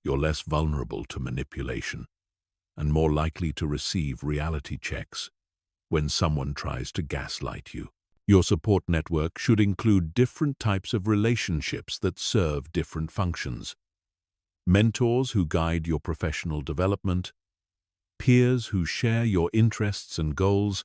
Speaker 1: you're less vulnerable to manipulation and more likely to receive reality checks when someone tries to gaslight you. Your support network should include different types of relationships that serve different functions. Mentors who guide your professional development, peers who share your interests and goals,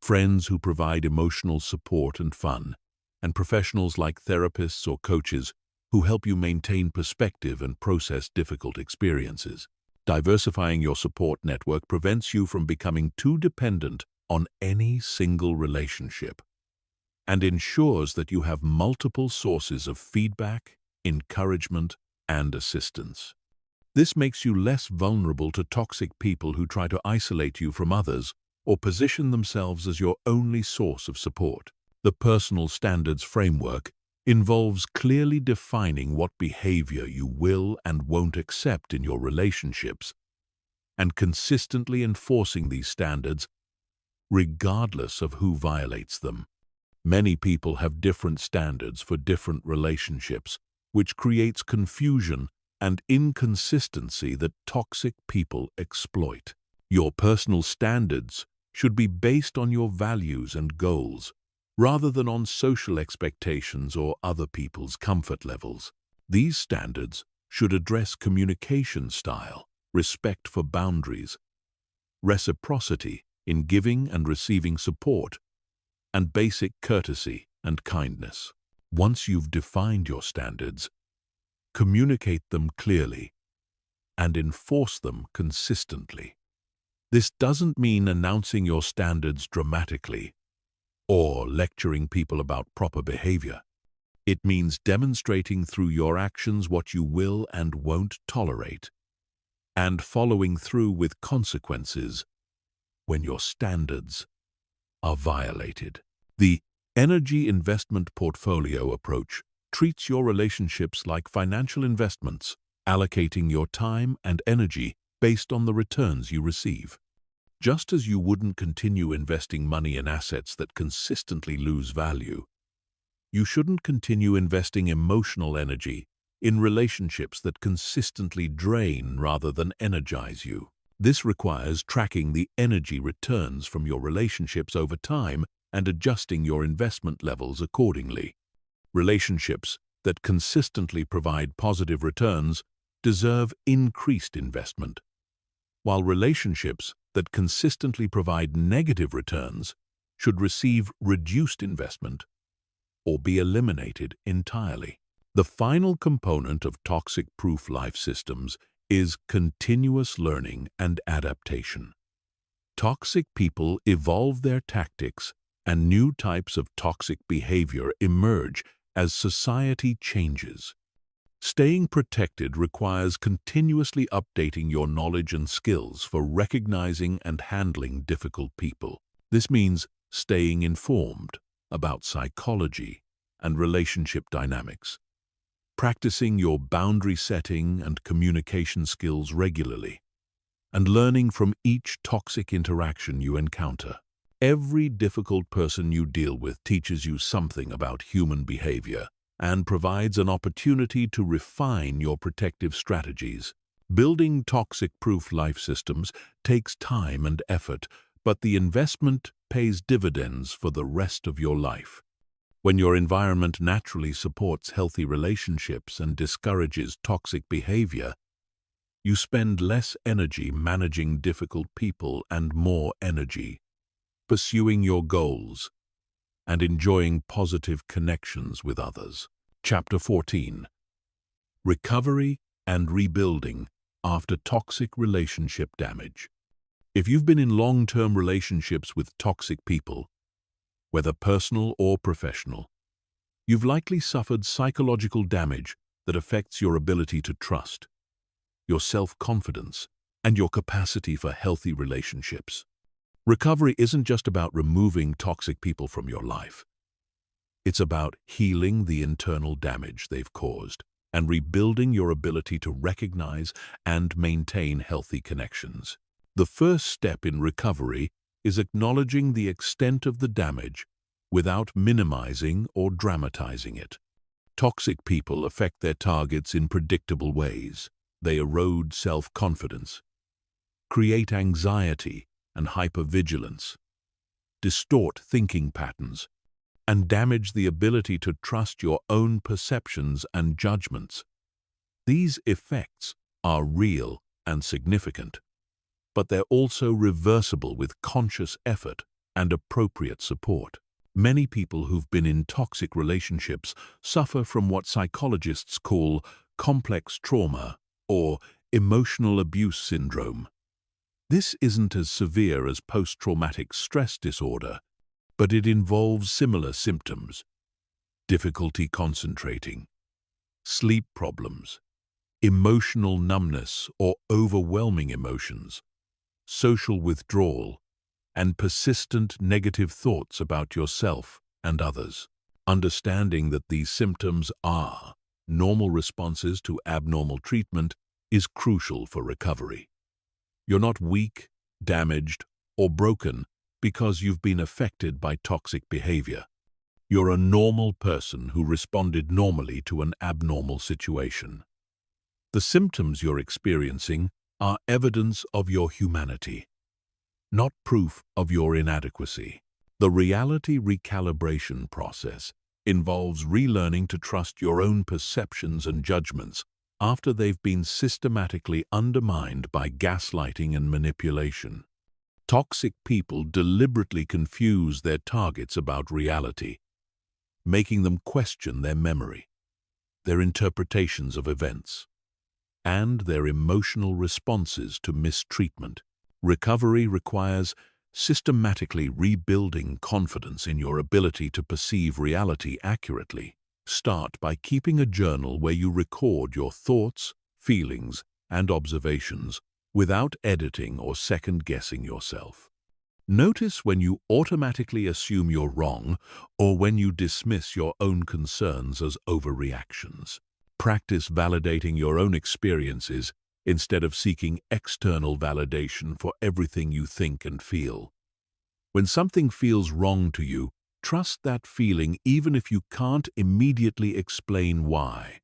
Speaker 1: friends who provide emotional support and fun, and professionals like therapists or coaches who help you maintain perspective and process difficult experiences. Diversifying your support network prevents you from becoming too dependent on any single relationship and ensures that you have multiple sources of feedback, encouragement, and assistance. This makes you less vulnerable to toxic people who try to isolate you from others or position themselves as your only source of support. The personal standards framework involves clearly defining what behavior you will and won't accept in your relationships and consistently enforcing these standards regardless of who violates them. Many people have different standards for different relationships, which creates confusion and inconsistency that toxic people exploit. Your personal standards should be based on your values and goals, rather than on social expectations or other people's comfort levels. These standards should address communication style, respect for boundaries, reciprocity in giving and receiving support, and basic courtesy and kindness. Once you've defined your standards, communicate them clearly and enforce them consistently. This doesn't mean announcing your standards dramatically or lecturing people about proper behavior. It means demonstrating through your actions what you will and won't tolerate, and following through with consequences when your standards are violated. The energy investment portfolio approach treats your relationships like financial investments, allocating your time and energy based on the returns you receive. Just as you wouldn't continue investing money in assets that consistently lose value, You shouldn't continue investing emotional energy in relationships that consistently drain rather than energize you. This requires tracking the energy returns from your relationships over time and adjusting your investment levels accordingly. Relationships that consistently provide positive returns deserve increased investment, while relationships that consistently provide negative returns should receive reduced investment or be eliminated entirely. The final component of toxic-proof life systems is continuous learning and adaptation. Toxic people evolve their tactics, and new types of toxic behavior emerge as society changes. Staying protected requires continuously updating your knowledge and skills for recognizing and handling difficult people. This means staying informed about psychology and relationship dynamics, practicing your boundary setting and communication skills regularly, and learning from each toxic interaction you encounter. Every difficult person you deal with teaches you something about human behavior and provides an opportunity to refine your protective strategies. Building toxic-proof life systems takes time and effort, but the investment pays dividends for the rest of your life. When your environment naturally supports healthy relationships and discourages toxic behavior, you spend less energy managing difficult people and more energy pursuing your goals and enjoying positive connections with others. Chapter 14. Recovery and Rebuilding After Toxic Relationship Damage. If you've been in long-term relationships with toxic people, whether personal or professional, you've likely suffered psychological damage that affects your ability to trust, your self-confidence, and your capacity for healthy relationships. Recovery isn't just about removing toxic people from your life. It's about healing the internal damage they've caused and rebuilding your ability to recognize and maintain healthy connections. The first step in recovery is acknowledging the extent of the damage without minimizing or dramatizing it. Toxic people affect their targets in predictable ways. They erode self-confidence, create anxiety and hypervigilance, distort thinking patterns, and damage the ability to trust your own perceptions and judgments. These effects are real and significant, but they're also reversible with conscious effort and appropriate support. Many people who've been in toxic relationships suffer from what psychologists call complex trauma or emotional abuse syndrome. This isn't as severe as post-traumatic stress disorder, but it involves similar symptoms: difficulty concentrating, sleep problems, emotional numbness or overwhelming emotions, social withdrawal, and persistent negative thoughts about yourself and others. Understanding that these symptoms are normal responses to abnormal treatment is crucial for recovery. You're not weak, damaged, or broken because you've been affected by toxic behavior. You're a normal person who responded normally to an abnormal situation. The symptoms you're experiencing are evidence of your humanity, not proof of your inadequacy. The reality recalibration process involves relearning to trust your own perceptions and judgments after they've been systematically undermined by gaslighting and manipulation. Toxic people deliberately confuse their targets about reality, making them question their memory, their interpretations of events, and their emotional responses to mistreatment. Recovery requires systematically rebuilding confidence in your ability to perceive reality accurately. Start by keeping a journal where you record your thoughts, feelings, and observations without editing or second-guessing yourself. Notice when you automatically assume you're wrong or when you dismiss your own concerns as overreactions. Practice validating your own experiences instead of seeking external validation for everything you think and feel. When something feels wrong to you, Trust that feeling even if you can't immediately explain why.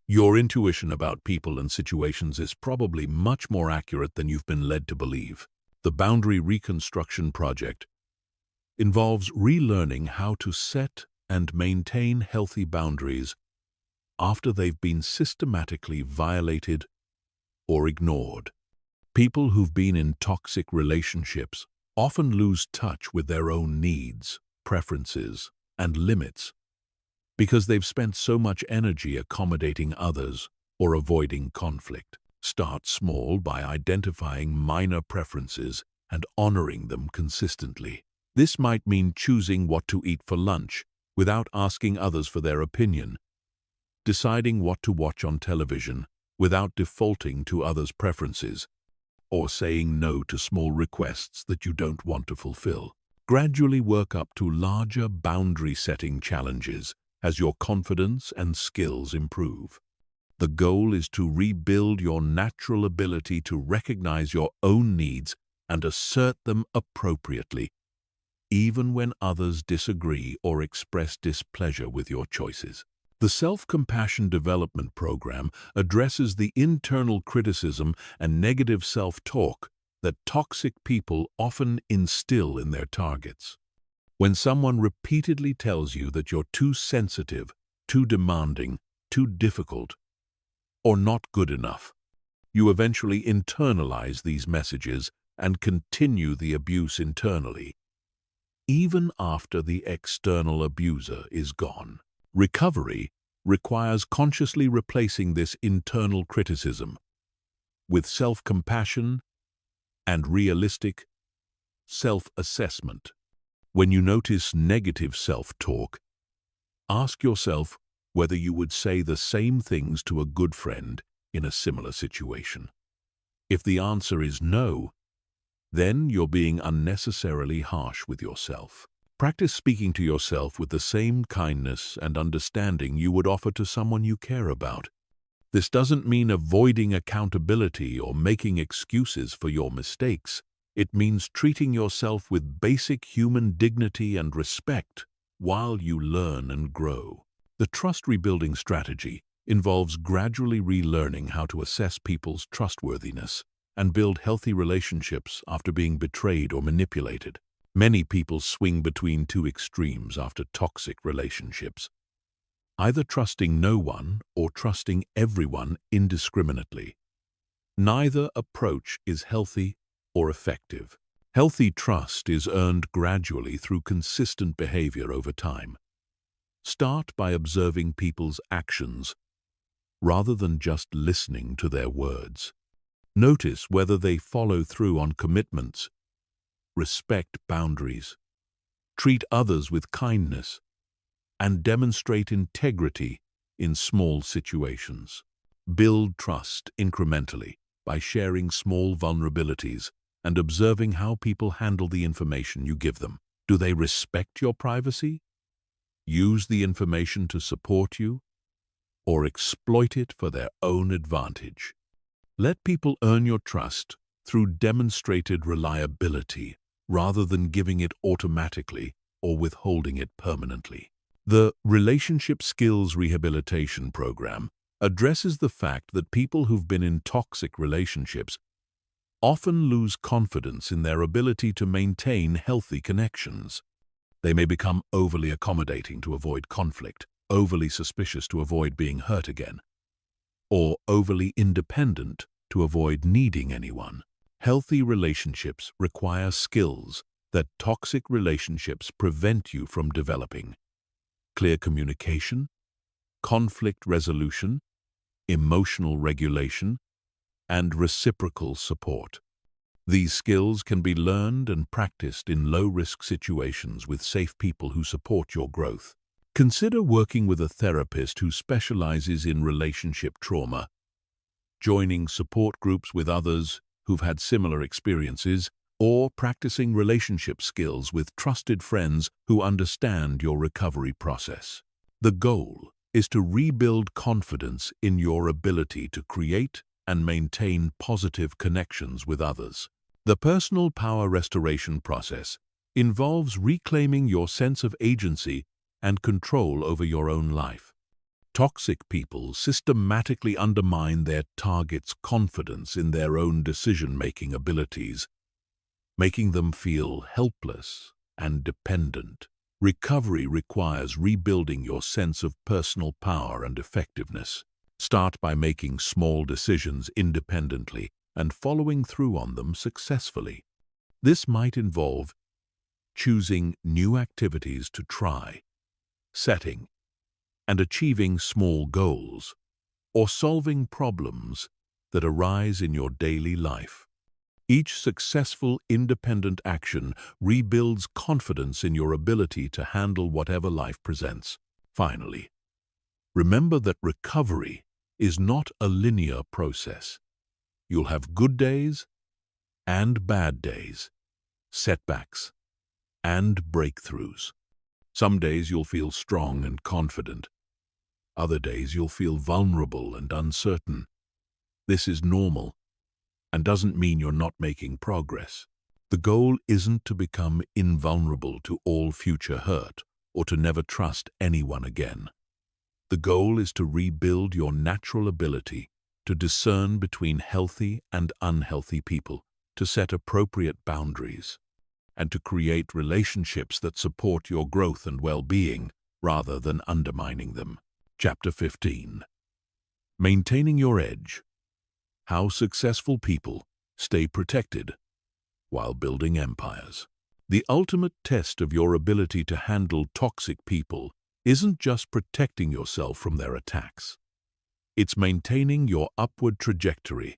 Speaker 1: Your intuition about people and situations is probably much more accurate than you've been led to believe. The Boundary Reconstruction Project involves relearning how to set and maintain healthy boundaries after they've been systematically violated or ignored. People who've been in toxic relationships often lose touch with their own needs, preferences, and limits because they've spent so much energy accommodating others or avoiding conflict. Start small by identifying minor preferences and honoring them consistently. This might mean choosing what to eat for lunch without asking others for their opinion, deciding what to watch on television without defaulting to others' preferences, or saying no to small requests that you don't want to fulfill. Gradually work up to larger boundary-setting challenges as your confidence and skills improve. The goal is to rebuild your natural ability to recognize your own needs and assert them appropriately, even when others disagree or express displeasure with your choices. The Self-Compassion Development Program addresses the internal criticism and negative self-talk that toxic people often instill in their targets. When someone repeatedly tells you that you're too sensitive, too demanding, too difficult, or not good enough, you eventually internalize these messages and continue the abuse internally, even after the external abuser is gone. Recovery requires consciously replacing this internal criticism with self-compassion and realistic self-assessment. When you notice negative self-talk, ask yourself whether you would say the same things to a good friend in a similar situation. If the answer is no, then you're being unnecessarily harsh with yourself. Practice speaking to yourself with the same kindness and understanding you would offer to someone you care about. This doesn't mean avoiding accountability or making excuses for your mistakes. It means treating yourself with basic human dignity and respect while you learn and grow. The trust rebuilding strategy involves gradually relearning how to assess people's trustworthiness and build healthy relationships after being betrayed or manipulated. Many people swing between two extremes after toxic relationships, either trusting no one or trusting everyone indiscriminately. Neither approach is healthy or effective. Healthy trust is earned gradually through consistent behavior over time. Start by observing people's actions rather than just listening to their words. Notice whether they follow through on commitments, respect boundaries, treat others with kindness, and demonstrate integrity in small situations. Build trust incrementally by sharing small vulnerabilities and observing how people handle the information you give them. Do they respect your privacy, use the information to support you, or exploit it for their own advantage? Let people earn your trust through demonstrated reliability rather than giving it automatically or withholding it permanently. The Relationship Skills Rehabilitation Program addresses the fact that people who've been in toxic relationships often lose confidence in their ability to maintain healthy connections. They may become overly accommodating to avoid conflict, overly suspicious to avoid being hurt again, or overly independent to avoid needing anyone. Healthy relationships require skills that toxic relationships prevent you from developing: clear communication, conflict resolution, emotional regulation, and reciprocal support. These skills can be learned and practiced in low-risk situations with safe people who support your growth. Consider working with a therapist who specializes in relationship trauma, joining support groups with others who've had similar experiences, or practicing relationship skills with trusted friends who understand your recovery process. The goal is to rebuild confidence in your ability to create and maintain positive connections with others. The personal power restoration process involves reclaiming your sense of agency and control over your own life. Toxic people systematically undermine their target's confidence in their own decision-making abilities, making them feel helpless and dependent. Recovery requires rebuilding your sense of personal power and effectiveness. Start by making small decisions independently and following through on them successfully. This might involve choosing new activities to try, setting and achieving small goals, or solving problems that arise in your daily life. Each successful independent action rebuilds confidence in your ability to handle whatever life presents. Finally, remember that recovery is not a linear process. You'll have good days and bad days, setbacks and breakthroughs. Some days you'll feel strong and confident. Other days you'll feel vulnerable and uncertain. This is normal and doesn't mean you're not making progress. The goal isn't to become invulnerable to all future hurt or to never trust anyone again. The goal is to rebuild your natural ability to discern between healthy and unhealthy people, to set appropriate boundaries, and to create relationships that support your growth and well-being rather than undermining them. Chapter 15. Maintaining your edge. How successful people stay protected while building empires. The ultimate test of your ability to handle toxic people isn't just protecting yourself from their attacks. It's maintaining your upward trajectory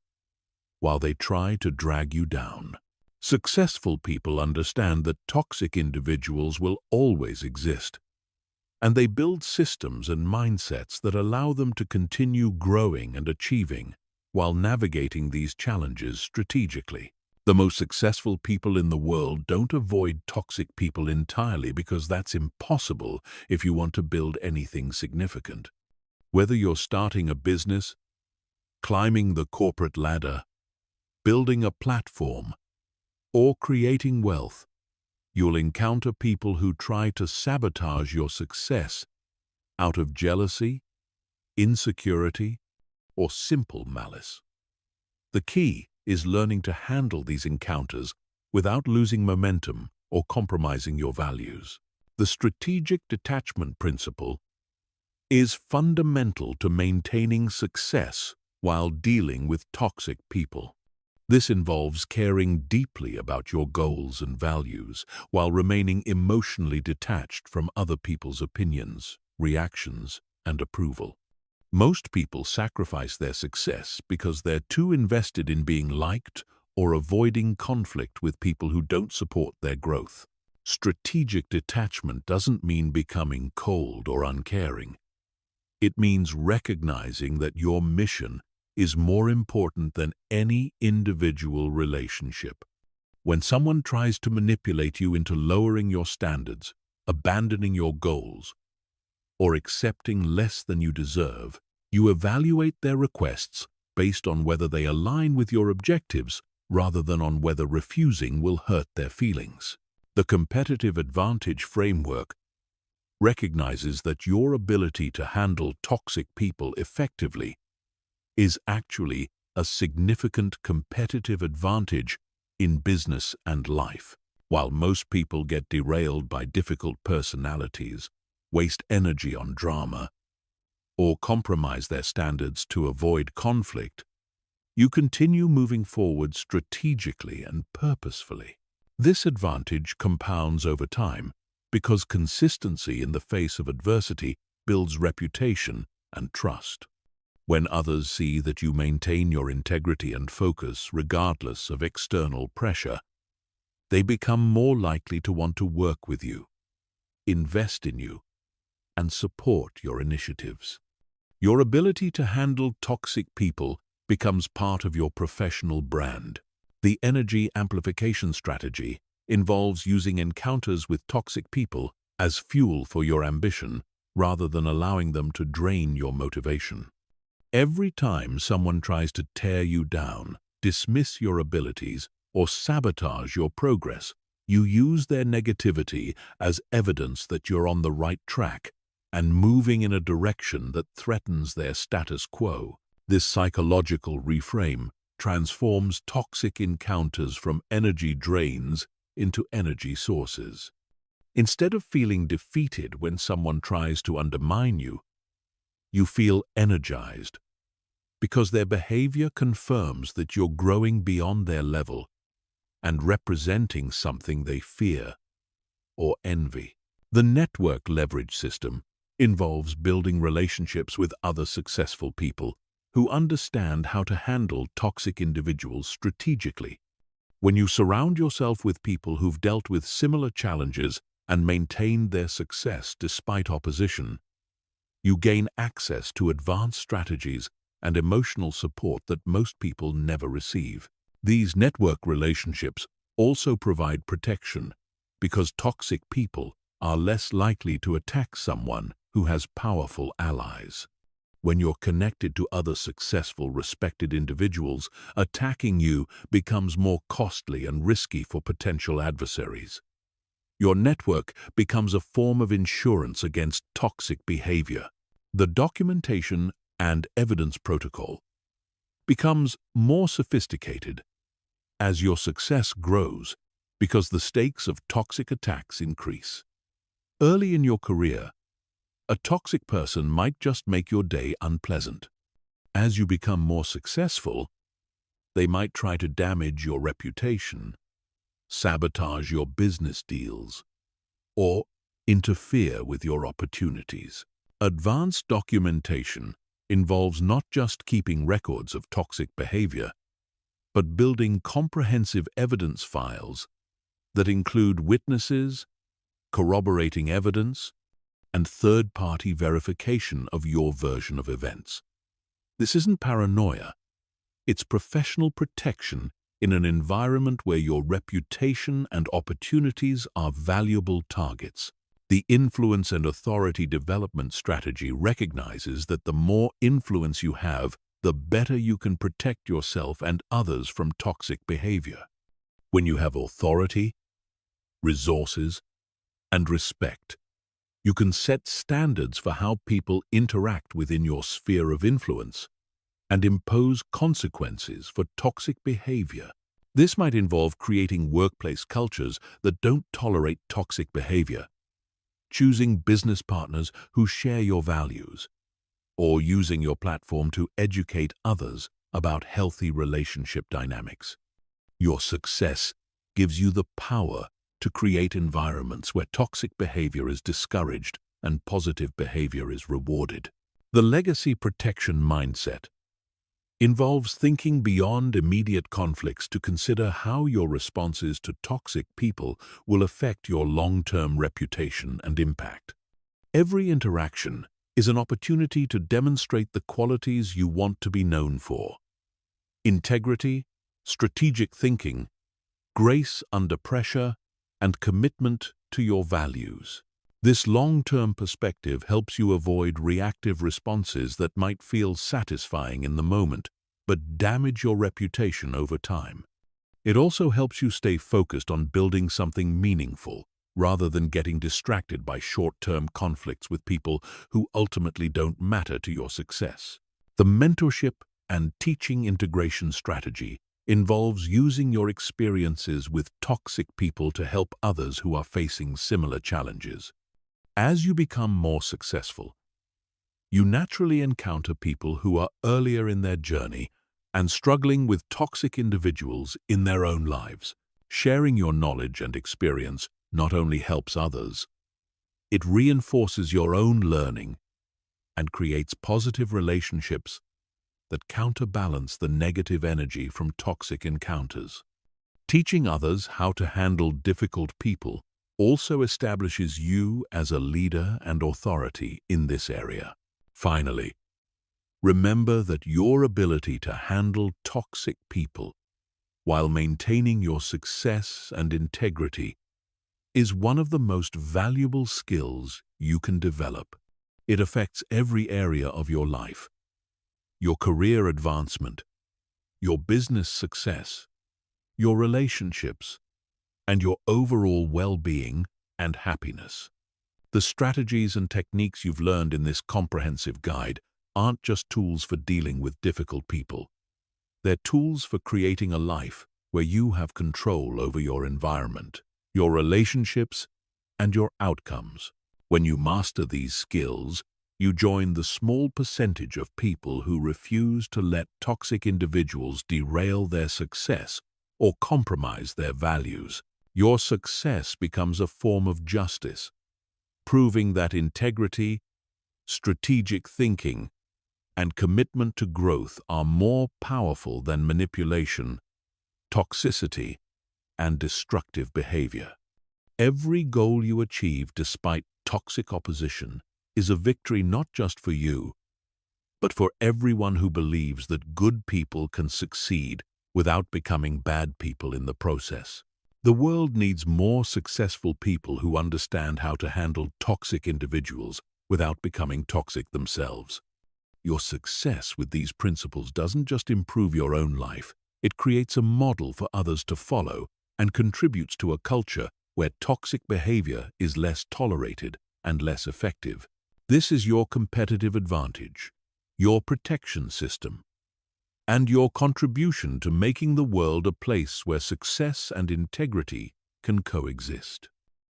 Speaker 1: while they try to drag you down. Successful people understand that toxic individuals will always exist, and they build systems and mindsets that allow them to continue growing and achieving while navigating these challenges strategically. The most successful people in the world don't avoid toxic people entirely, because that's impossible if you want to build anything significant. Whether you're starting a business, climbing the corporate ladder, building a platform, or creating wealth, you'll encounter people who try to sabotage your success out of jealousy, insecurity, or simple malice. The key is learning to handle these encounters without losing momentum or compromising your values. The strategic detachment principle is fundamental to maintaining success while dealing with toxic people. This involves caring deeply about your goals and values while remaining emotionally detached from other people's opinions, reactions, and approval. Most people sacrifice their success because they're too invested in being liked or avoiding conflict with people who don't support their growth. Strategic detachment doesn't mean becoming cold or uncaring. It means recognizing that your mission is more important than any individual relationship. When someone tries to manipulate you into lowering your standards, abandoning your goals, or accepting less than you deserve, you evaluate their requests based on whether they align with your objectives rather than on whether refusing will hurt their feelings. The competitive advantage framework recognizes that your ability to handle toxic people effectively is actually a significant competitive advantage in business and life. While most people get derailed by difficult personalities, waste energy on drama, or compromise their standards to avoid conflict, you continue moving forward strategically and purposefully. This advantage compounds over time because consistency in the face of adversity builds reputation and trust. When others see that you maintain your integrity and focus regardless of external pressure, they become more likely to want to work with you, invest in you, and support your initiatives. Your ability to handle toxic people becomes part of your professional brand. The energy amplification strategy involves using encounters with toxic people as fuel for your ambition rather than allowing them to drain your motivation. Every time someone tries to tear you down, dismiss your abilities, or sabotage your progress, You use their negativity as evidence that you're on the right track and moving in a direction that threatens their status quo. This psychological reframe transforms toxic encounters from energy drains into energy sources. Instead of feeling defeated when someone tries to undermine you, you feel energized because their behavior confirms that you're growing beyond their level and representing something they fear or envy. The network leverage system involves building relationships with other successful people who understand how to handle toxic individuals strategically. When you surround yourself with people who've dealt with similar challenges and maintained their success despite opposition, you gain access to advanced strategies and emotional support that most people never receive. These network relationships also provide protection because toxic people are less likely to attack someone who has powerful allies. When you're connected to other successful, respected individuals, attacking you becomes more costly and risky for potential adversaries. Your network becomes a form of insurance against toxic behavior. The documentation and evidence protocol becomes more sophisticated as your success grows because the stakes of toxic attacks increase. Early in your career, a toxic person might just make your day unpleasant. As you become more successful, they might try to damage your reputation, sabotage your business deals, or interfere with your opportunities. Advanced documentation involves not just keeping records of toxic behavior, but building comprehensive evidence files that include witnesses, corroborating evidence, and third-party verification of your version of events. This isn't paranoia. It's professional protection in an environment where your reputation and opportunities are valuable targets. The influence and authority development strategy recognizes that the more influence you have, the better you can protect yourself and others from toxic behavior. When you have authority, resources, and respect, you can set standards for how people interact within your sphere of influence and impose consequences for toxic behavior. This might involve creating workplace cultures that don't tolerate toxic behavior, choosing business partners who share your values, or using your platform to educate others about healthy relationship dynamics. Your success gives you the power to create environments where toxic behavior is discouraged and positive behavior is rewarded. The legacy protection mindset involves thinking beyond immediate conflicts to consider how your responses to toxic people will affect your long-term reputation and impact. Every interaction is an opportunity to demonstrate the qualities you want to be known for: integrity, strategic thinking, grace under pressure, and commitment to your values. This long-term perspective helps you avoid reactive responses that might feel satisfying in the moment, but damage your reputation over time. It also helps you stay focused on building something meaningful, rather than getting distracted by short-term conflicts with people who ultimately don't matter to your success. The mentorship and teaching integration strategy involves using your experiences with toxic people to help others who are facing similar challenges. As you become more successful, you naturally encounter people who are earlier in their journey and struggling with toxic individuals in their own lives. Sharing your knowledge and experience not only helps others, it reinforces your own learning and creates positive relationships that counterbalance the negative energy from toxic encounters. Teaching others how to handle difficult people also establishes you as a leader and authority in this area. Finally, remember that your ability to handle toxic people while maintaining your success and integrity is one of the most valuable skills you can develop. It affects every area of your life: your career advancement, your business success, your relationships, and your overall well-being and happiness. The strategies and techniques you've learned in this comprehensive guide aren't just tools for dealing with difficult people. They're tools for creating a life where you have control over your environment, your relationships, and your outcomes. When you master these skills, you join the small percentage of people who refuse to let toxic individuals derail their success or compromise their values. Your success becomes a form of justice, proving that integrity, strategic thinking, and commitment to growth are more powerful than manipulation, toxicity, and destructive behavior. Every goal you achieve despite toxic opposition is a victory not just for you, but for everyone who believes that good people can succeed without becoming bad people in the process. The world needs more successful people who understand how to handle toxic individuals without becoming toxic themselves. Your success with these principles doesn't just improve your own life, it creates a model for others to follow and contributes to a culture where toxic behavior is less tolerated and less effective. This is your competitive advantage, your protection system, and your contribution to making the world a place where success and integrity can coexist.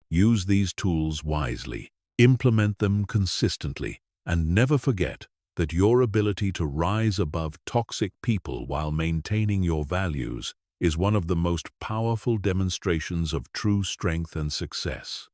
Speaker 1: Use these tools wisely, implement them consistently, and never forget that your ability to rise above toxic people while maintaining your values is one of the most powerful demonstrations of true strength and success.